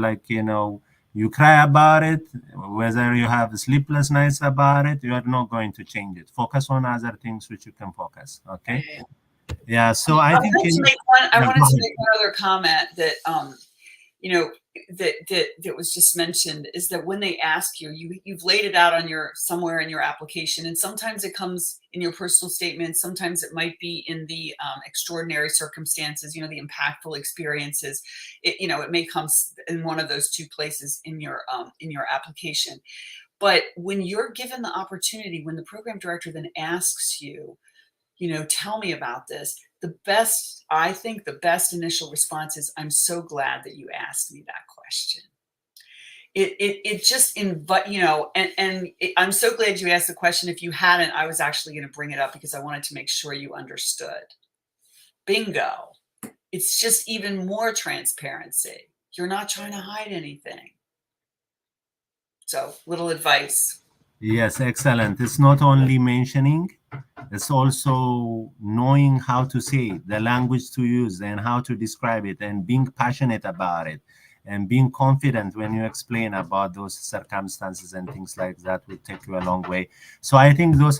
you cry about it, whether you have sleepless nights about it, you are not going to change it. Focus on other things which you can focus. Okay. Yeah. So I think I wanted to make one other comment that that was just mentioned, is that when they ask you've laid it out on somewhere in your application, and sometimes it comes in your personal statement, sometimes it might be in the extraordinary circumstances, the impactful experiences. It may come in one of those two places in your application. But when you're given the opportunity, when the program director then asks you, tell me about this, I think the best initial response is, I'm so glad that you asked me that question. It just I'm so glad you asked the question. If you hadn't, I was actually going to bring it up because I wanted to make sure you understood. Bingo. It's just even more transparency. You're not trying to hide anything. So, little advice. Yes, excellent. It's not only mentioning, it's also knowing how to say it, the language to use, and how to describe it, and being passionate about it, and being confident when you explain about those circumstances and things like that will take you a long way. So I think those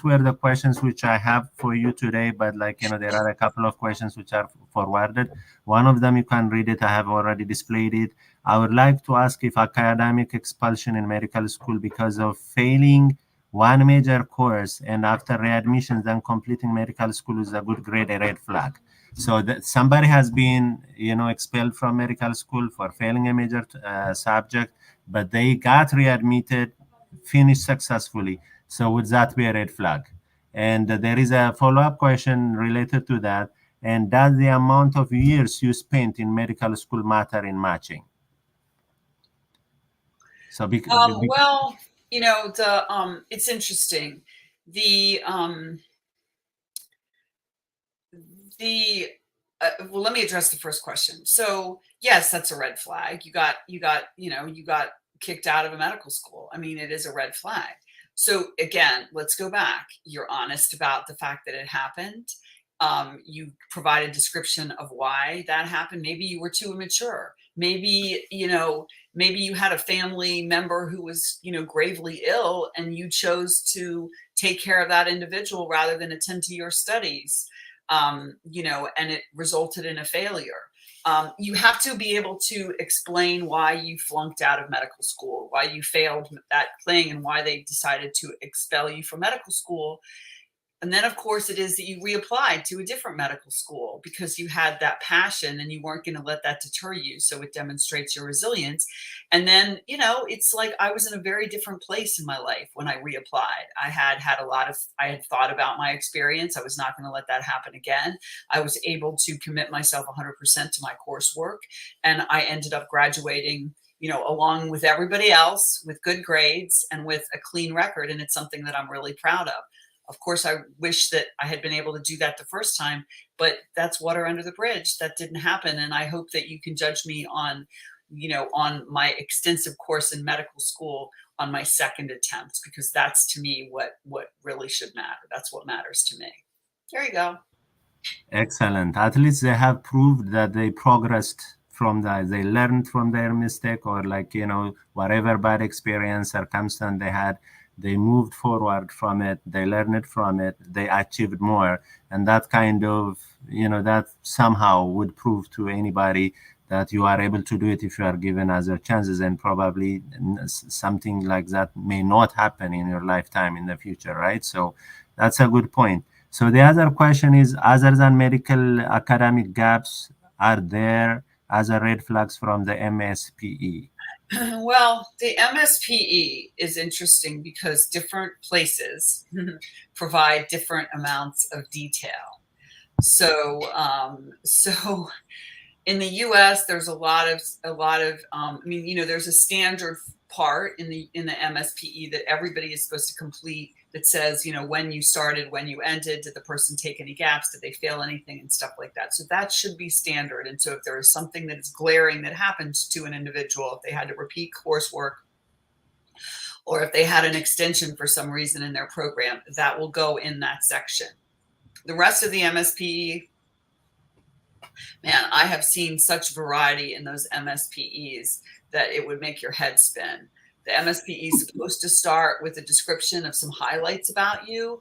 were the questions which I have for you today. But there are a couple of questions which are forwarded. One of them you can read it. I have already displayed it. I would like to ask if academic expulsion in medical school because of failing one major course and after readmission then completing medical school is a good grade, a red flag. So that somebody has been expelled from medical school for failing a major subject, but they got readmitted, finished successfully. So would that be a red flag? And there is a follow-up question related to that. And does the amount of years you spent in medical school matter in matching? So well, it's interesting. Well, let me address the first question. So yes, that's a red flag. You got kicked out of a medical school. I mean, it is a red flag. So again, let's go back. You're honest about the fact that it happened. You provide a description of why that happened. Maybe you were too immature. Maybe you had a family member who was gravely ill, and you chose to take care of that individual rather than attend to your studies. And it resulted in a failure. You have to be able to explain why you flunked out of medical school, why you failed that thing, and why they decided to expel you from medical school. And then, of course, it is that you reapplied to a different medical school because you had that passion and you weren't going to let that deter you. So it demonstrates your resilience. And then, it's like I was in a very different place in my life when I reapplied. I had thought about my experience. I was not going to let that happen again. I was able to commit myself 100% to my coursework. And I ended up graduating along with everybody else with good grades and with a clean record. And it's something that I'm really proud of. Of course, I wish that I had been able to do that the first time, but that's water under the bridge. That didn't happen. And I hope that you can judge me on my extensive course in medical school on my second attempt, because that's to me what really should matter. That's what matters to me. There you go. Excellent. At least they have proved that they progressed from that. They learned from their mistake, or whatever bad experience, circumstance they had, they moved forward from it, they learned from it, they achieved more. And that kind of, that somehow would prove to anybody that you are able to do it if you are given other chances. And probably something like that may not happen in your lifetime in the future, right? So that's a good point. So the other question is, other than medical academic gaps, are there other red flags from the MSPE? Well, the MSPE is interesting because different places provide different amounts of detail. So in the US, there's a lot of, I mean, you know, there's a standard part in the MSPE that everybody is supposed to complete that says, you know, when you started, when you ended, did the person take any gaps, did they fail anything, and stuff like that. So that should be standard. And so if there is something that is glaring that happens to an individual, if they had to repeat coursework, or if they had an extension for some reason in their program, that will go in that section. The rest of the MSPE, man, I have seen such variety in those MSPEs that it would make your head spin. The MSPE is supposed to start with a description of some highlights about you.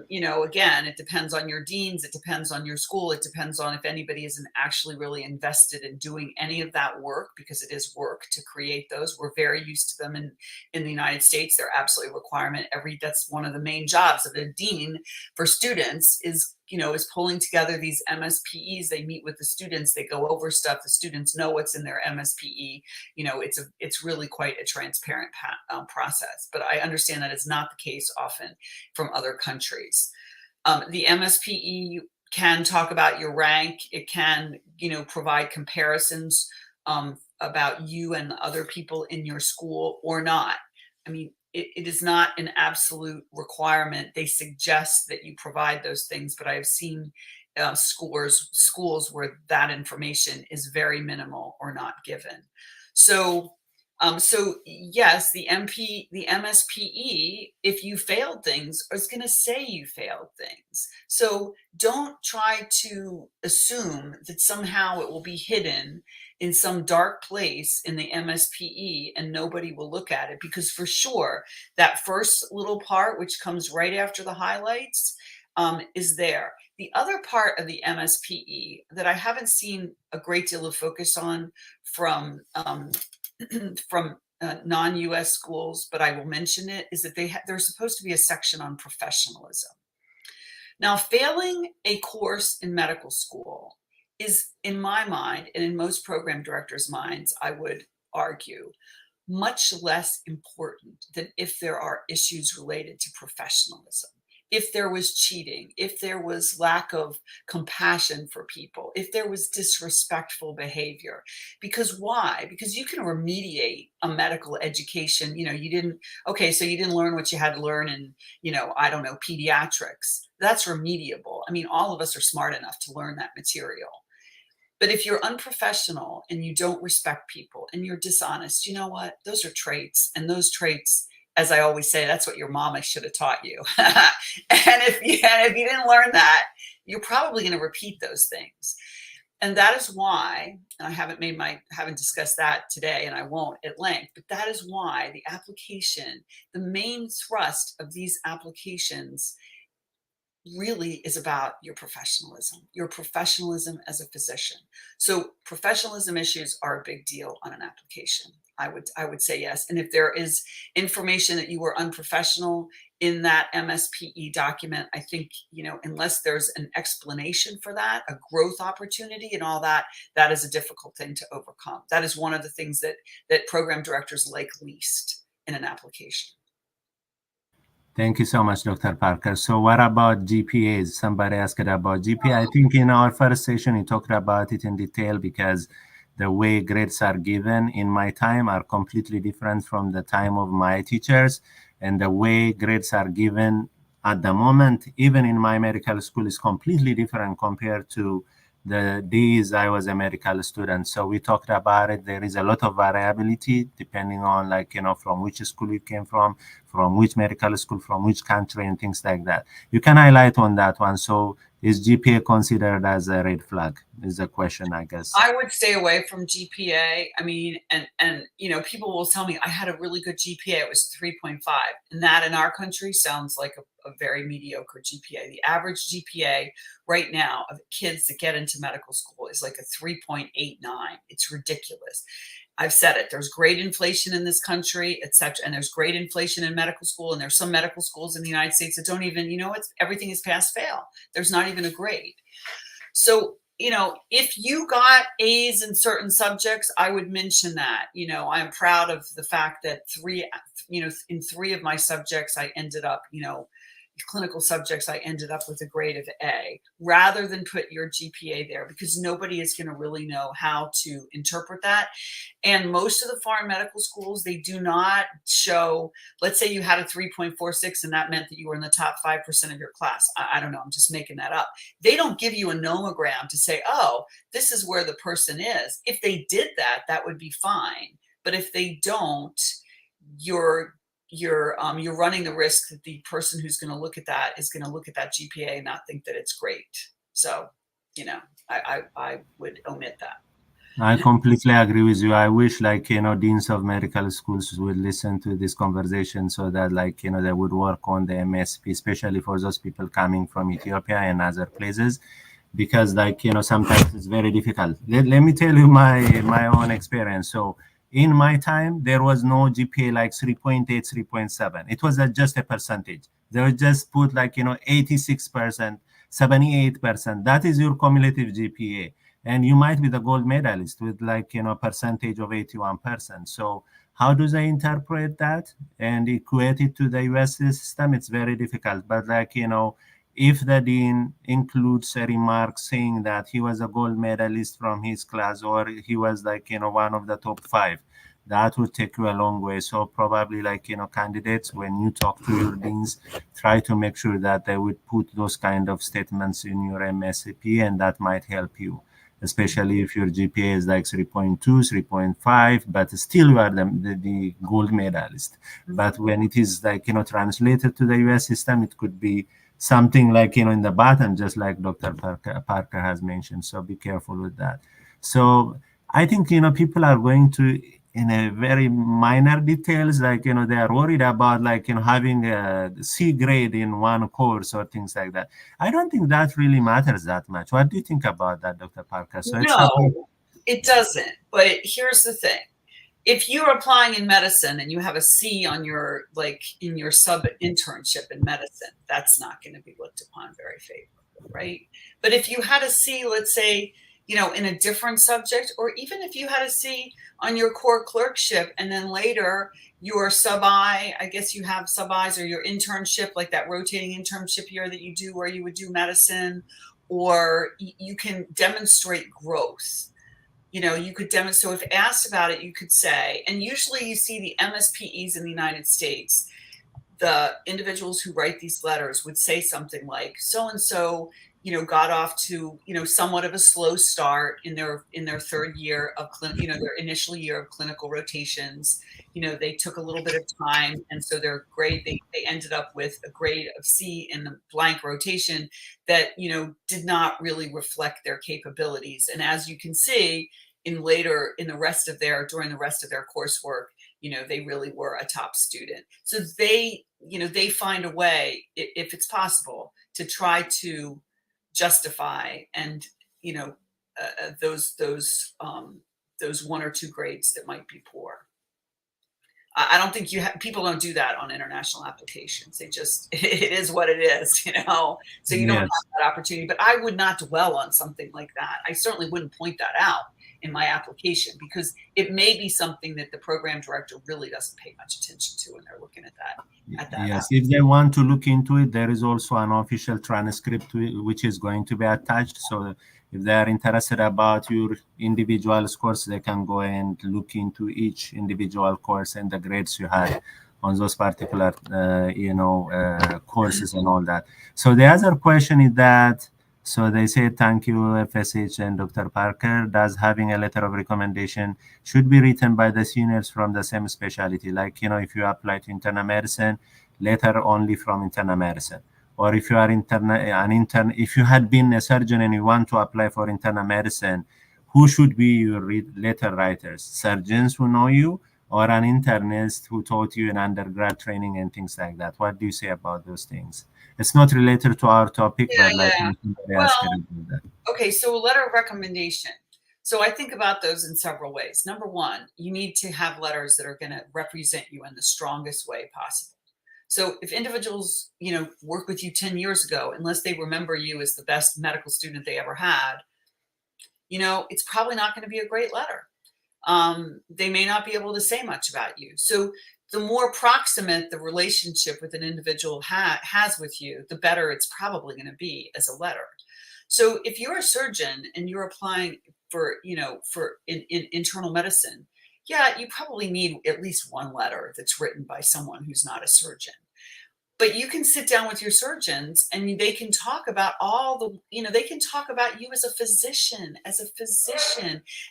You know, again, it depends on your deans, it depends on your school, it depends on if anybody isn't actually really invested in doing any of that work, because it is work to create those. We're very used to them in the United States. They're absolutely a requirement. That's one of the main jobs of a dean for students is, you know, is pulling together these MSPEs. They meet with the students, they go over stuff, the students know what's in their MSPE. You know, it's really quite a transparent process, but I understand that is not the case often from other countries. The MSPE can talk about your rank. It can, you know, provide comparisons about you and other people in your school or not. I mean, it is not an absolute requirement. They suggest that you provide those things, but I have seen schools where that information is very minimal or not given. So yes, the MSPE, if you failed things, is going to say you failed things. So don't try to assume that somehow it will be hidden in some dark place in the MSPE and nobody will look at it, because for sure that first little part, which comes right after the highlights, is there. The other part of the MSPE that I haven't seen a great deal of focus on from non-US schools, but I will mention it, is that there's supposed to be a section on professionalism. Now, failing a course in medical school is, in my mind, and in most program directors' minds, I would argue, much less important than if there are issues related to professionalism. If there was cheating, if there was lack of compassion for people, if there was disrespectful behavior. Because why? Because you can remediate a medical education. You know, you didn't learn what you had to learn in, you know, I don't know, pediatrics. That's remediable. I mean, all of us are smart enough to learn that material. But if you're unprofessional and you don't respect people and you're dishonest, you know what? Those are traits. And those traits, as I always say, that's what your mama should have taught you. And if you didn't learn that, you're probably going to repeat those things. And that is why, and I haven't discussed that today, and I won't at length, but that is why the application, the main thrust of these applications really is about your professionalism as a physician. So professionalism issues are a big deal on an application. I would say yes. And if there is information that you were unprofessional in that MSPE document, I think, you know, unless there's an explanation for that, a growth opportunity and all that, that is a difficult thing to overcome. That is one of the things that program directors like least in an application. Thank you so much, Dr. Parker. So what about GPAs? Somebody asked about GPA. I think in our first session, you talked about it in detail, because the way grades are given in my time are completely different from the time of my teachers. And the way grades are given at the moment, even in my medical school, is completely different compared to the days I was a medical student. So we talked about it. There is a lot of variability depending on, like, you know, from which school you came from which medical school, from which country, and things like that. You can highlight on that one. So is GPA considered as a red flag is the question, I guess. I would stay away from GPA. I mean, and you know, people will tell me I had a really good GPA. It was 3.5. And that in our country sounds like a very mediocre GPA. The average GPA right now of kids that get into medical school is like a 3.89. It's ridiculous. I've said it. There's great inflation in this country, etc. And there's great inflation in medical school. And there's some medical schools in the United States that don't even, you know, everything is pass fail. There's not even a grade. So, you know, if you got A's in certain subjects, I would mention that. You know, I'm proud of the fact that in three of my subjects, I ended up, you know, clinical subjects, I ended up with a grade of A, rather than put your GPA there, because nobody is going to really know how to interpret that. And most of the foreign medical schools, they do not show, let's say you had a 3.46 and that meant that you were in the top 5% of your class. I don't know, I'm just making that up. They don't give you a nomogram to say, oh, this is where the person is. If they did that, that would be fine. But if they don't, you're running the risk that the person who's going to look at that is going to look at that GPA and not think that it's great. So, I would omit that. I completely agree with you. I wish, like, deans of medical schools would listen to this conversation so that, like, they would work on the MSP, especially for those people coming from Ethiopia and other places, because, like, sometimes it's very difficult. Let me tell you my own experience. So in my time, there was no GPA like 3.8, 3.7. It was just a percentage. They would just put, like, 86%, 78%. That is your cumulative GPA. And you might be the gold medalist with, like, percentage of 81%. So how do they interpret that and equate it to the US system? It's very difficult. But, like, if the dean includes a remark saying that he was a gold medalist from his class, or he was, like, one of the top 5, that would take you a long way. So probably, like, candidates, when you talk to your deans, try to make sure that they would put those kind of statements in your MSPE, and that might help you, especially if your GPA is like 3.2, 3.5, but still you are the gold medalist. But when it is, like, translated to the US system, it could be something like, in the bottom, just like Dr. Parker has mentioned. So be careful with that. So I think, people are going to, in a very minor details, like, they are worried about, like, having a C grade in one course or things like that. I don't think that really matters that much. What do you think about that, Dr. Parker? So no, it doesn't. But here's the thing. If you're applying in medicine and you have a C on your, like, in your sub internship in medicine, that's not going to be looked upon very favorably, right? But if you had a C, let's say, in a different subject, or even if you had a C on your core clerkship, and then later your I guess you have sub-Is, or your internship, like that rotating internship year that you do where you would do medicine, or you can demonstrate growth. You could demonstrate, so if asked about it, you could say, and usually you see the MSPEs in the United States, the individuals who write these letters would say something like, so-and-so, got off to, somewhat of a slow start in their third year of their initial year of clinical rotations. They took a little bit of time, and so their grade, they ended up with a grade of C in the blank rotation that, did not really reflect their capabilities. And as you can see, during the rest of their coursework, they really were a top student. So they find a way, if it's possible, to try to justify and, those 1 or 2 grades that might be poor. I don't think people don't do that on international applications. It is what it is, so you don't have that opportunity. But I would not dwell on something like that. I certainly wouldn't point that out in my application, because it may be something that the program director really doesn't pay much attention to when they're looking at that. Yes, if they want to look into it, there is also an official transcript which is going to be attached. So if they are interested about your individual course, they can go and look into each individual course and the grades you had on those particular, courses and all that. So the other question is that, so they say, thank you, FSH and Dr. Parker. Does having a letter of recommendation should be written by the seniors from the same specialty? Like, if you apply to internal medicine, letter only from internal medicine. Or if you are if you had been a surgeon and you want to apply for internal medicine, who should be your letter writers? Surgeons who know you, or an internist who taught you in undergrad training and things like that? What do you say about those things? It's not related to our topic, but like, okay, so a letter of recommendation. So I think about those in several ways. Number one, you need to have letters that are going to represent you in the strongest way possible. So if individuals, work with you 10 years ago, unless they remember you as the best medical student they ever had, it's probably not going to be a great letter. they may not be able to say much about you. So the more proximate the relationship with an individual has with you, the better it's probably going to be as a letter. So if you're a surgeon and you're applying for, for in internal medicine, yeah, you probably need at least one letter that's written by someone who's not a surgeon. But you can sit down with your surgeons and they can talk about all the, they can talk about you as a physician,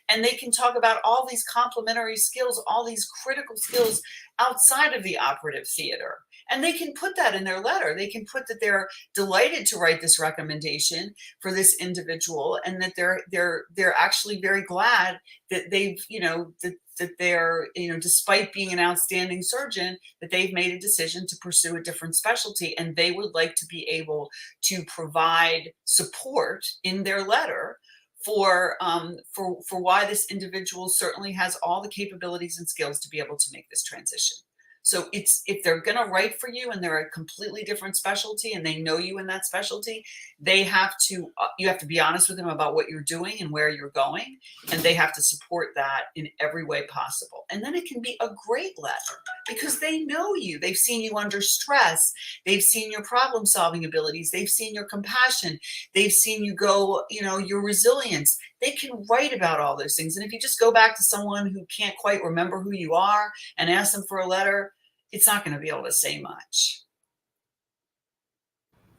and they can talk about all these complementary skills, all these critical skills outside of the operative theater. And they can put that in their letter. They can put that they're delighted to write this recommendation for this individual, and that they're actually very glad that they've, that they're, despite being an outstanding surgeon, that they've made a decision to pursue a different specialty, and they would like to be able to provide support in their letter for why this individual certainly has all the capabilities and skills to be able to make this transition. So if they're going to write for you and they're a completely different specialty and they know you in that specialty, you have to be honest with them about what you're doing and where you're going, and they have to support that in every way possible. And then it can be a great letter because they know you. They've seen you under stress. They've seen your problem solving abilities. They've seen your compassion. They've seen you go, your resilience. They can write about all those things. And if you just go back to someone who can't quite remember who you are and ask them for a letter, it's not going to be able to say much.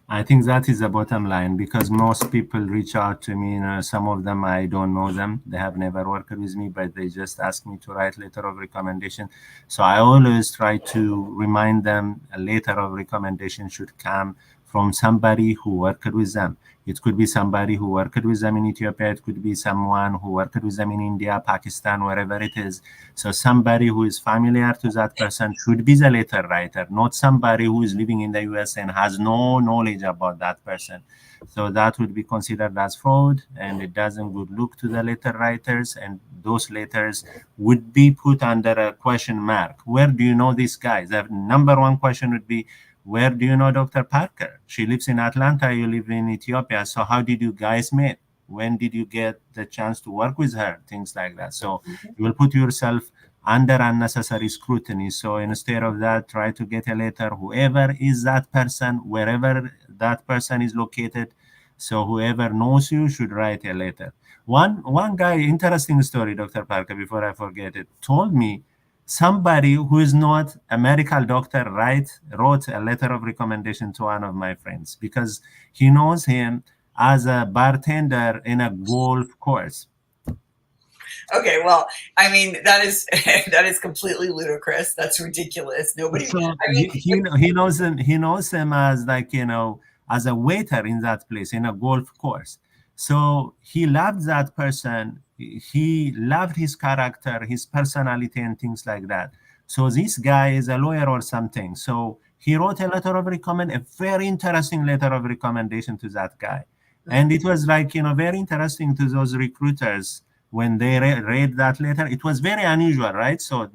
I think that is the bottom line, because most people reach out to me. Some of them, I don't know them. They have never worked with me, but they just ask me to write letter of recommendation. So I always try to remind them a letter of recommendation should come from somebody who worked with them. It could be somebody who worked with them in Ethiopia. It could be someone who worked with them in India, Pakistan, wherever it is. So somebody who is familiar to that person should be the letter writer, not somebody who is living in the US and has no knowledge about that person. So that would be considered as fraud, and it doesn't good look to the letter writers, and those letters would be put under a question mark. Where do you know this guy? The number one question would be, where do you know Dr. Parker? She lives in Atlanta, you live in Ethiopia. So how did you guys meet? When did you get the chance to work with her? Things like that. So you will put yourself under unnecessary scrutiny. So instead of that, try to get a letter, whoever is that person, wherever that person is located. So whoever knows you should write a letter. One guy, interesting story, Dr. Parker, before I forget it, told me somebody who is not a medical doctor wrote a letter of recommendation to one of my friends because he knows him as a bartender in a golf course. Okay, well, I mean, that is that is completely ludicrous. That's ridiculous. Nobody. So I mean, he knows him. He knows him as, like, as a waiter in that place in a golf course. So he loved that person. He loved his character, his personality, and things like that. So this guy is a lawyer or something. So he wrote a letter of a very interesting letter of recommendation to that guy. And it was like, very interesting to those recruiters when they read that letter. It was very unusual, right? So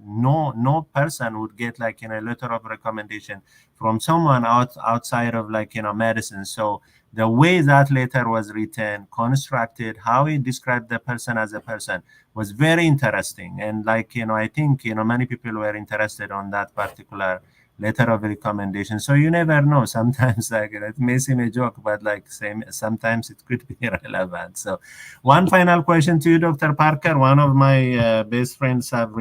no person would get, like, a letter of recommendation from someone outside of, like, medicine. So the way that letter was written, constructed, how he described the person as a person was very interesting. And, like, I think, many people were interested on that particular letter of recommendation. So you never know. Sometimes, like, it may seem a joke, but, like, sometimes it could be relevant. So one final question to you, Dr. Parker. One of my best friends have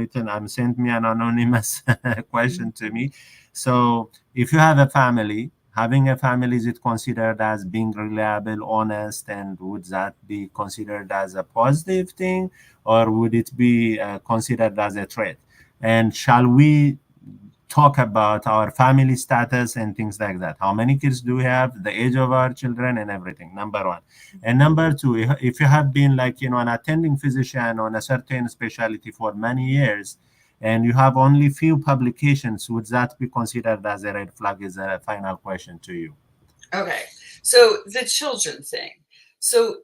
sent me an anonymous question to me. So if you have a family, having a family, is it considered as being reliable, honest, and would that be considered as a positive thing, or would it be considered as a threat? And shall we talk about our family status and things like that? How many kids do we have, the age of our children, and everything? Number one. And number two, if you have been, like, an attending physician on a certain specialty for many years, and you have only few publications, would that be considered as a red flag? Is a final question to you. Okay, so the children thing. So,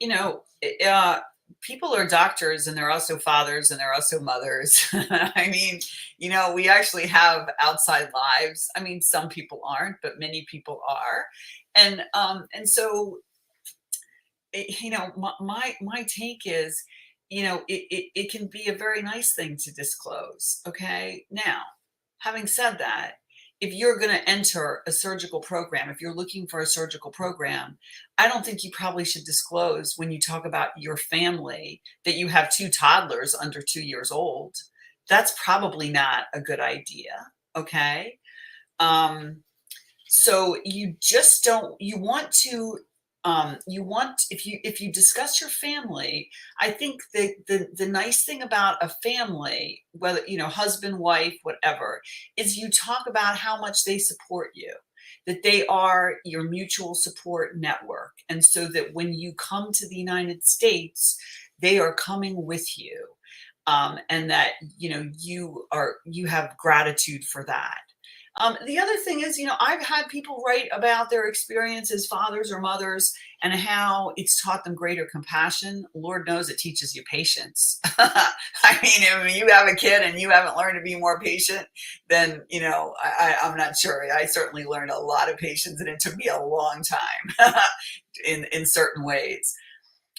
people are doctors and they're also fathers and they're also mothers. I mean, we actually have outside lives. I mean, some people aren't, but many people are. And so, my take is, it can be a very nice thing to disclose. Okay. Now, having said that, if you're going to enter a surgical program, if you're looking for a surgical program, I don't think you probably should disclose when you talk about your family that you have 2 toddlers under 2 years old. That's probably not a good idea. Okay. So you just don't, if you discuss your family, I think the nice thing about a family, whether, husband, wife, whatever, is you talk about how much they support you, that they are your mutual support network. And so that when you come to the United States, they are coming with you. And that, you have gratitude for that. The other thing is, I've had people write about their experiences, fathers or mothers, and how it's taught them greater compassion. Lord knows it teaches you patience. I mean, if you have a kid and you haven't learned to be more patient, then, I'm not sure. I certainly learned a lot of patience, and it took me a long time in certain ways.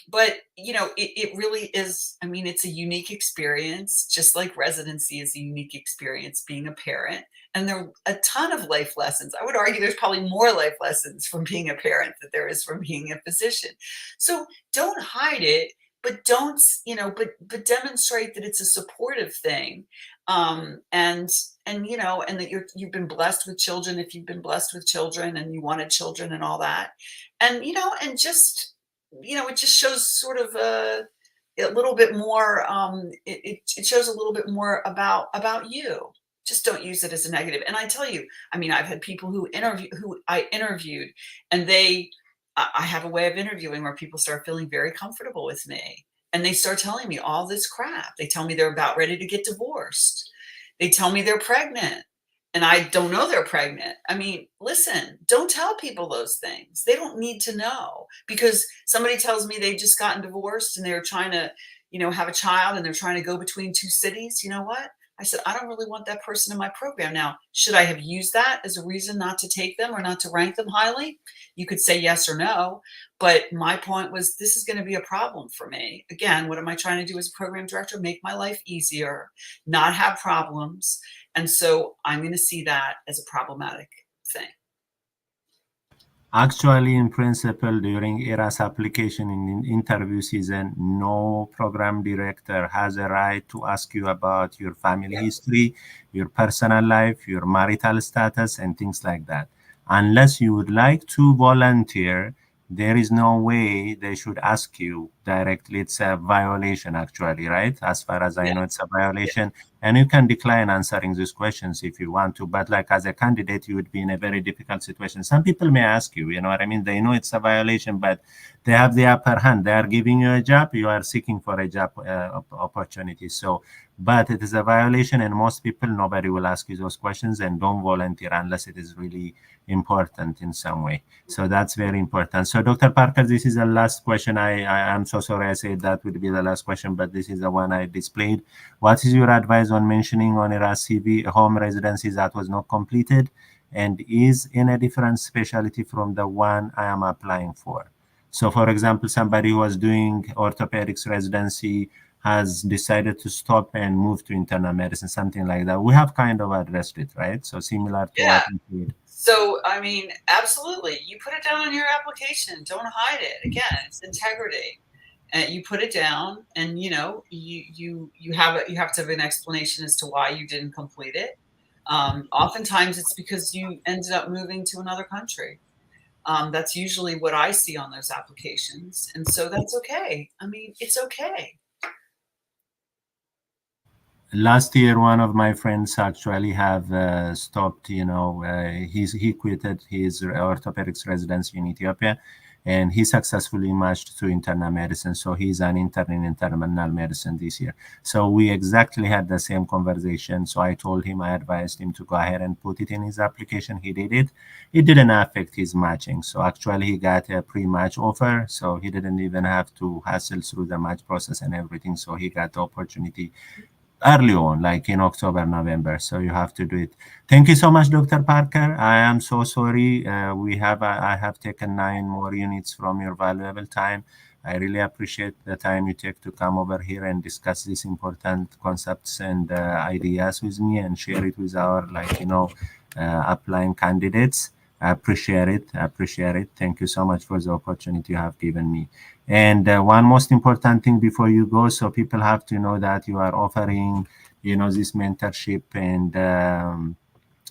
But, it really is, I mean, it's a unique experience, just like residency is a unique experience being a parent. And there are a ton of life lessons. I would argue there's probably more life lessons from being a parent than there is from being a physician. So don't hide it, but don't, but demonstrate that it's a supportive thing. And that you've been blessed with children, if you've been blessed with children and you wanted children and all that. And, and just, it just shows sort of a little bit more, it shows a little bit more about you. Just don't use it as a negative. And I tell you, I mean, I've had people who I interviewed, and I have a way of interviewing where people start feeling very comfortable with me, and they start telling me all this crap. They tell me they're about ready to get divorced. They tell me they're pregnant, and I don't know they're pregnant. I mean, listen, don't tell people those things. They don't need to know, because somebody tells me they've just gotten divorced and they're trying to, have a child, and they're trying to go between 2 cities. You know what? I said, I don't really want that person in my program. Now, should I have used that as a reason not to take them or not to rank them highly? You could say yes or no. But my point was, this is going to be a problem for me. Again, what am I trying to do as a program director? Make my life easier, not have problems. And so I'm going to see that as a problematic thing. Actually, in principle, during ERAS application in interview season, no program director has a right to ask you about your family history, your personal life, your marital status, and things like that. Unless you would like to volunteer, there is no way they should ask you directly. It's a violation, actually, right? As far as I know, it's a violation. And you can decline answering these questions if you want to. But like as a candidate, you would be in a very difficult situation. Some people may ask you, you know what I mean? They know it's a violation, but they have the upper hand. They are giving you a job. You are seeking for a job opportunity. So, but it is a violation, and most people, nobody will ask you those questions, and don't volunteer unless it is really important in some way. So that's very important. So Dr. Parker, this is the last question. I'm so sorry I said that would be the last question, but this is the one I displayed. What is your advice on mentioning on ERAS CV home residency that was not completed and is in a different specialty from the one I am applying for? So for example, somebody who was doing orthopedics residency has decided to stop and move to internal medicine, something like that. We have kind of addressed it, right? So similar to what we did. So, I mean, absolutely. You put it down on your application. Don't hide it. Again, it's integrity. And you put it down, and you have to have an explanation as to why you didn't complete it. Oftentimes it's because you ended up moving to another country. That's usually what I see on those applications. And so that's okay. I mean, it's okay. Last year, one of my friends actually have stopped, he quitted his orthopedics residency in Ethiopia, and he successfully matched to internal medicine. So he's an intern in internal medicine this year. So we exactly had the same conversation. So I told him, I advised him to go ahead and put it in his application. He did it. It didn't affect his matching. So actually he got a pre-match offer. So he didn't even have to hassle through the match process and everything. So he got the opportunity early on, like in October, November. So you have to do it. Thank you so much, Dr. Parker. I am so sorry. I have taken 9 more units from your valuable time. I really appreciate the time you take to come over here and discuss these important concepts and ideas with me and share it with our, applying candidates. I appreciate it. I appreciate it. Thank you so much for the opportunity you have given me. And one most important thing before you go, so people have to know that you are offering, this mentorship and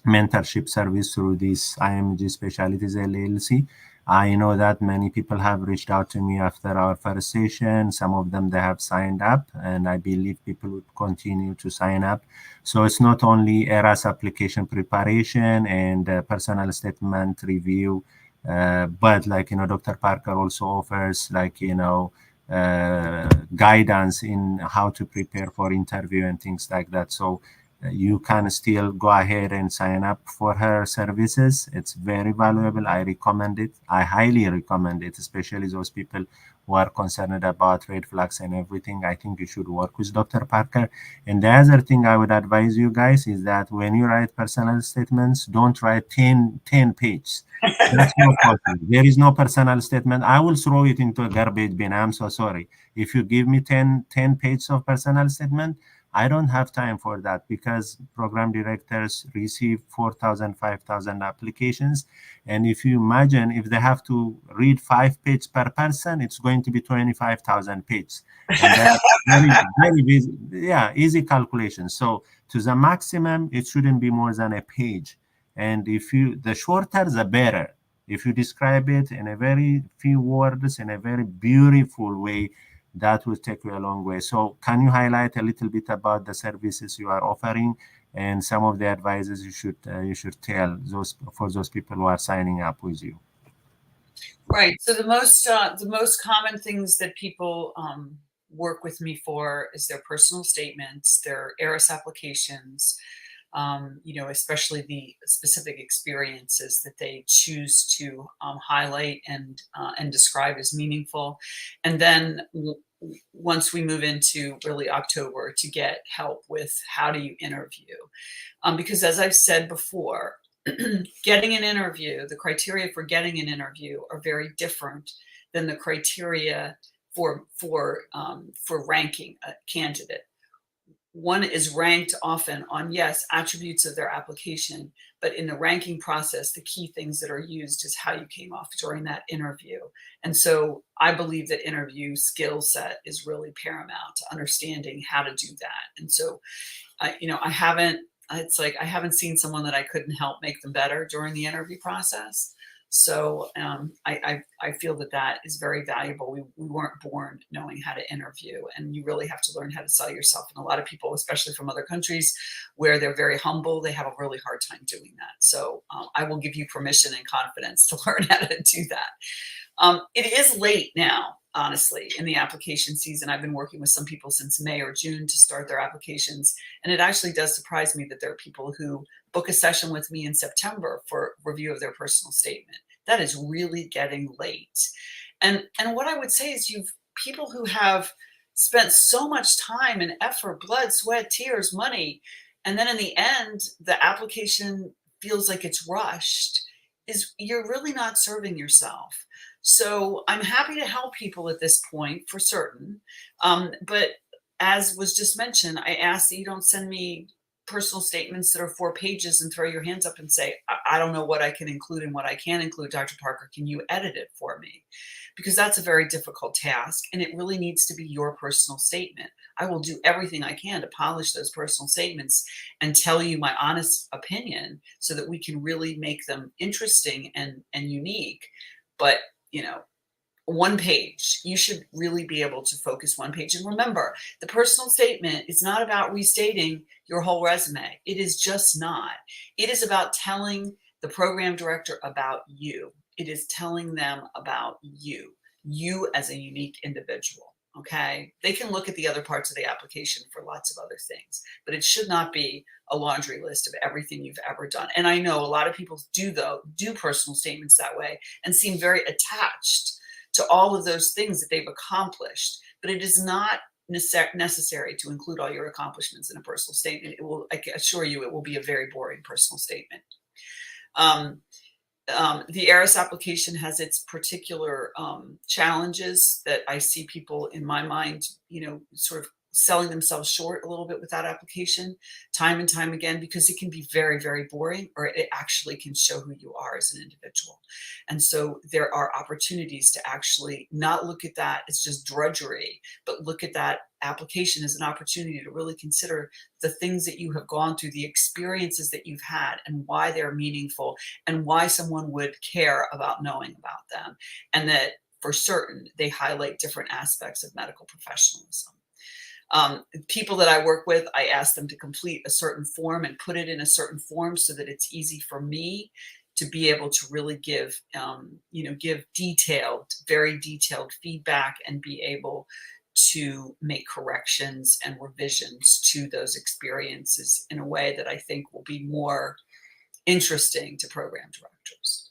mentorship service through this IMG Specialties LLC. I know that many people have reached out to me after our first session. Some of them, they have signed up, and I believe people would continue to sign up. So it's not only ERAS application preparation and personal statement review, but Dr. Parker also offers guidance in how to prepare for interview and things like that. So you can still go ahead and sign up for her services. It's very valuable. I recommend it. I highly recommend it, especially those people who are concerned about red flags and everything. I think you should work with Dr. Parker. And the other thing I would advise you guys is that when you write personal statements, don't write 10 pages. That's not possible. There is no personal statement. I will throw it into a garbage bin. I'm so sorry. If you give me 10 pages of personal statement, I don't have time for that because program directors receive 4,000, 5,000 applications. And if you imagine if they have to read 5 pages per person, it's going to be 25,000 pages. And that's very, very busy. Yeah, easy calculation. So to the maximum, it shouldn't be more than a page. And the shorter, the better. If you describe it in a very few words, in a very beautiful way, that will take you a long way. So can you highlight a little bit about the services you are offering and some of the advices you should tell those people who are signing up with you? Right. So the most common things that people work with me for is their personal statements, their ERAS applications, especially the specific experiences that they choose to highlight and describe as meaningful. And then once we move into really October, to get help with how do you interview. Because as I've said before, getting an interview, the criteria for getting an interview are very different than the criteria for ranking a candidate. One is ranked often on, yes, attributes of their application, but in the ranking process, the key things that are used is how you came off during that interview. And so I believe that interview skill set is really paramount to understanding how to do that. And so, I haven't seen someone that I couldn't help make them better during the interview process. So I feel that is very valuable. We weren't born knowing how to interview, and you really have to learn how to sell yourself. And a lot of people, especially from other countries where they're very humble, they have a really hard time doing that. So I will give you permission and confidence to learn how to do that. It is late now, honestly, in the application season. I've been working with some people since May or June to start their applications. And it actually does surprise me that there are people who book a session with me in September for review of their personal statement. That is really getting late. And what I would say is people who have spent so much time and effort, blood, sweat, tears, money, and then in the end, the application feels like it's rushed, you're really not serving yourself. So I'm happy to help people at this point for certain. But as was just mentioned, I ask that you don't send me personal statements that are 4 pages and throw your hands up and say, I don't know what I can include and what I can't include. Dr. Parker, can you edit it for me? Because that's a very difficult task, and it really needs to be your personal statement. I will do everything I can to polish those personal statements and tell you my honest opinion so that we can really make them interesting and unique. But, 1 page, you should really be able to focus 1 page. And remember, the personal statement is not about restating your whole resume. It is just not. It is about telling the program director about you. It is telling them about you as a unique individual. Okay. They can look at the other parts of the application for lots of other things, but it should not be a laundry list of everything you've ever done. And I know a lot of people do personal statements that way and seem very attached to all of those things that they've accomplished, but it is not necessary to include all your accomplishments in a personal statement. I can assure you, it will be a very boring personal statement. The ERIS application has its particular challenges that I see people in my mind, sort of selling themselves short a little bit with that application time and time again, because it can be very, very boring, or it actually can show who you are as an individual. And so there are opportunities to actually not look at that as just drudgery, but look at that application as an opportunity to really consider the things that you have gone through, the experiences that you've had, and why they're meaningful, and why someone would care about knowing about them. And that for certain, they highlight different aspects of medical professionalism. People that I work with, I ask them to complete a certain form and put it in a certain form so that it's easy for me to be able to really give, give detailed, very detailed feedback, and be able to make corrections and revisions to those experiences in a way that I think will be more interesting to program directors.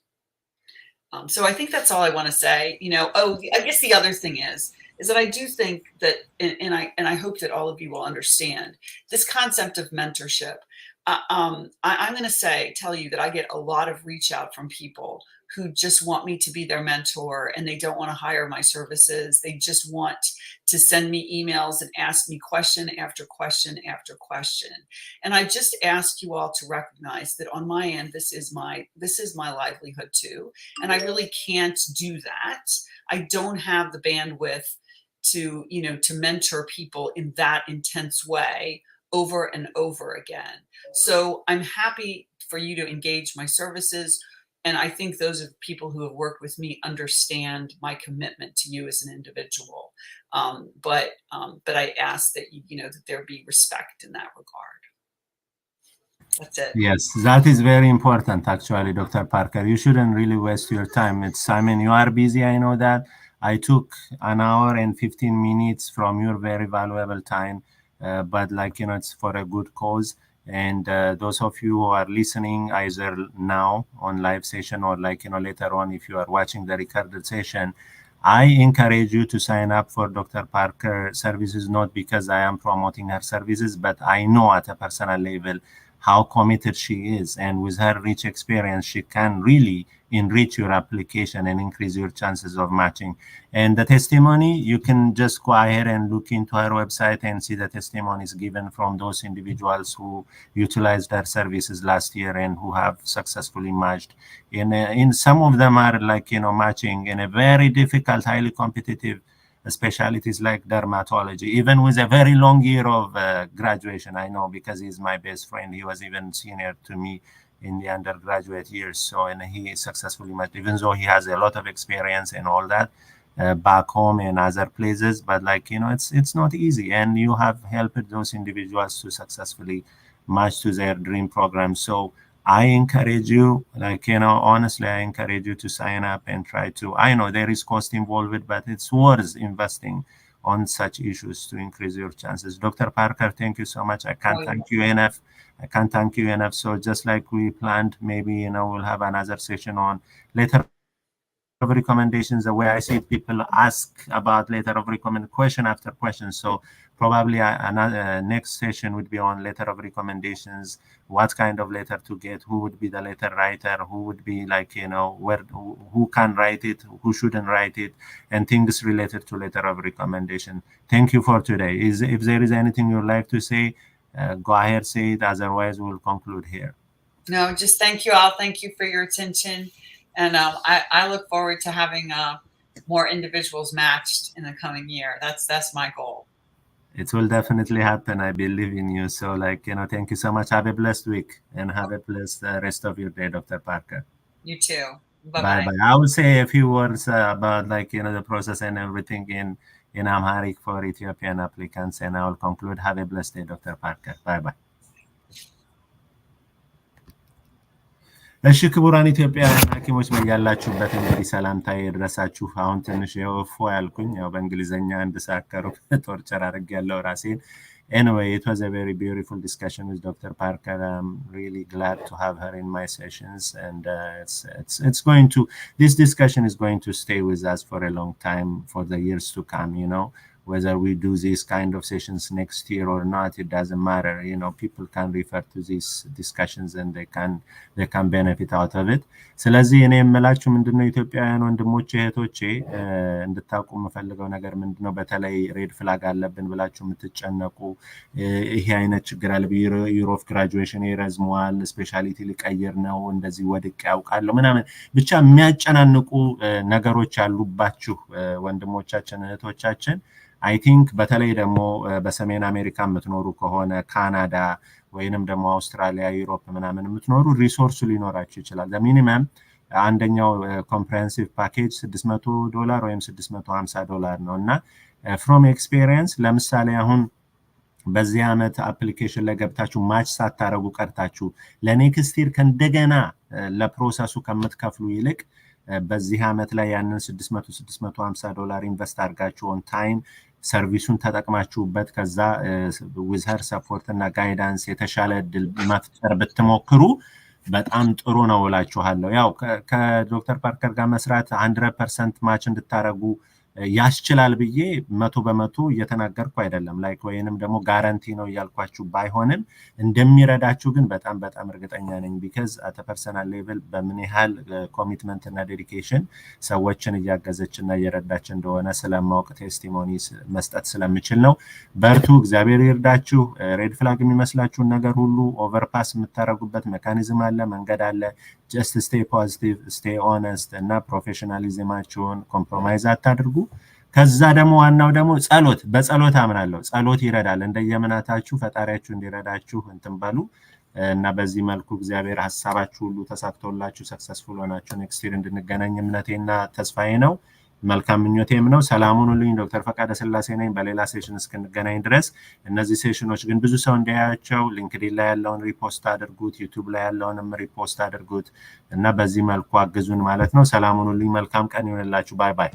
So I think that's all I want to say. I guess the other thing is that I do think that, and I hope that all of you will understand this concept of mentorship. I'm going to tell you that I get a lot of reach out from people who just want me to be their mentor, and they don't want to hire my services. They just want to send me emails and ask me question after question after question. And I just ask you all to recognize that on my end, this is my livelihood too. And I really can't do that. I don't have the bandwidth to mentor people in that intense way over and over again. So I'm happy for you to engage my services. And I think those of people who have worked with me understand my commitment to you as an individual. But I ask that that there be respect in that regard. That's it. Yes, that is very important, actually, Dr. Parker. You shouldn't really waste your time. You are busy, I know that. I took an hour and 15 minutes from your very valuable time, but it's for a good cause. And those of you who are listening either now on live session or later on, if you are watching the recorded session, I encourage you to sign up for Dr. Parker services, not because I am promoting her services, but I know at a personal level how committed she is. And with her rich experience, she can really enrich your application and increase your chances of matching. And the testimony, you can just go ahead and look into her website and see the testimonies given from those individuals who utilized her services last year and who have successfully matched. In some of them are matching in a very difficult, highly competitive specialties like dermatology, even with a very long year of graduation. I know because he's my best friend. He was even senior to me in the undergraduate years. So, and he successfully matched, even though he has a lot of experience and all that back home and other places. But it's not easy. And you have helped those individuals to successfully match to their dream program. So I encourage you, honestly, I encourage you to sign up and try to. I know there is cost involved, but it's worth investing on such issues to increase your chances. Dr. Parker, thank you so much. I can't thank you enough. So just like we planned, maybe, we'll have another session on letter of recommendations. The way I see it, people ask about letter of recommendation question after question. So probably another next session would be on letter of recommendations, what kind of letter to get, who would be the letter writer, who would be who can write it, who shouldn't write it, and things related to letter of recommendation. Thank you for today. If there is anything you'd like to say, go ahead, say it. Otherwise, we'll conclude here. No, just thank you all. Thank you for your attention. And I look forward to having more individuals matched in the coming year. That's my goal. It will definitely happen. I believe in you. So thank you so much. Have a blessed week and have a blessed rest of your day, Dr. Parker. You too. Bye-bye. I will say a few words about the process and everything in Amharic for Ethiopian applicants, and I will conclude. Have a blessed day, Dr. Parker. Bye-bye. እሺ ክቡራን ኢትዮጵያውያን ሐኪሞች በያላችሁበት እንግዲህ ሰላምታ ይድረሳችሁ። አሁን ትንሽ የወፎ ያልኩኝ ያው በእንግሊዘኛ እንድሳከሩ ቶርቸር አድርጌያለሁ ራሴን። Anyway, it was a very beautiful discussion with Dr. Parker. I'm really glad to have her in my sessions, and this discussion is going to stay with us for a long time, for the years to come. whether we do these kind of sessions next year or not, it doesn't matter. People can refer to these discussions and they can benefit out of it. ስለዚህ እኔ የምላችሁ ምንድነው ኢትዮጵያውያን ወንድሞቼ እህቶቼ እንድታውቁ የምፈልገው ነገር ምንድነው በተለይ ሬድ ፍላግ አለብን ብላችሁ የምትጨነቁ ይሄ አይነት ችግር አለ year of graduation ይረዝመዋል ስፔሻሊቲ ሊቀየር ነው እንደዚህ ወድቄ ያውቃለሁ ምናምን ብቻ የሚያጨናንቁ ነገሮች ያሉባችሁ ወንድሞቻችን እህቶቻችን I think በተለይ ደግሞ በሰሜን አሜሪካ የምትኖሩ ከሆነ ካናዳ ወይንም ደግሞ አውስትራሊያ ዩሮፕ ምናምን የምትኖሩ ሪሶርስ ሊኖራችሁ ይችላል ሚኒመም አንደኛው ኮምፕሬሄንሲቭ ፓኬጅ $600 ወይም $650 ነውና from experience ለምሳሌ አሁን በዚህ አመት አፕሊኬሽን ላይ ገብታችሁ ማች ሳታረጉ ቀርታችሁ ለኔክስት ይር ከእንደገና ለፕሮሰሱ ከምትከፍሉ ይልቅ በዚህ አመት ላይ ያንን $650 ኢንቨስት አድርጋችሁ ኦን ታይም ሰርቪሱን ተጠቅማችሁበት ከዛ with her support እና ጋይዳንስ የተሻለ እድል መፍጠር ብትሞክሩ በጣም ጥሩ ነው እላችኋለሁ ያው ከዶክተር ፓርከር ጋር መስራት 100% ማች እንድታረጉ ያስችላል ብዬ 100% እየተናገርኩ አይደለም ላይክ ወይንም ደግሞ ጋራንቲ ነው ያልኳችሁ ባይሆንም እንደሚረዳችሁ ግን በጣም እርግጠኛ ነኝ because at a personal level በምን ያህል ኮሚትመንት እና ዴዲኬሽን ሰዎችን እያገዘችና እየረዳች እንደሆነ ስለማውቅ ቴስቲሞኒስ መስጠት ስለምችል ነው በርቱ እግዚአብሔር ይርዳችሁ ሬድ ፍላግ የሚመስላችሁ ነገር ሁሉ ኦቨርፓስ የምታረጉበት ሜካኒዝም አለ መንገድ አለ just stay positive stay honest እና ፕሮፌሽናሊዝማችሁን ኮምፕሮማይዝ አታድርጉ ከዛ ደግሞ ዋናው ደግሞ በጸሎት አምናለሁ ጸሎት ይረዳል እንደየመናታችሁ ፈጣሪያችሁ እንዲረዳችሁ እንትንበሉ እና በዚህ መልኩ እግዚአብሔር ሐሳባችሁ ሁሉ ተሳክቶላችሁ ሰክሰስፉል ሆናችሁ ኔክስት ይር እንድንገናኝ እምነቴና ተስፋዬ ነው መልካም ምኞቴም ነው ሰላሙን ሁሉ ዶክተር ፈቃደ ስላሴ ነኝ በሌላ ሴሽን እስክንገናኝ ድረስ እነዚህ ሴሽኖች ግን ብዙ ሰው እንዲያያቸው ሊንክድኢን ላይ ያለውን ሪፖስት አድርጉት ዩቲዩብ ላይ ያለውንም ሪፖስት አድርጉት እና በዚህ መልኩ አግዙን ማለት ነው ሰላሙን ሁሉ መልካም ቀን ይሁንላችሁ ባይ ባይ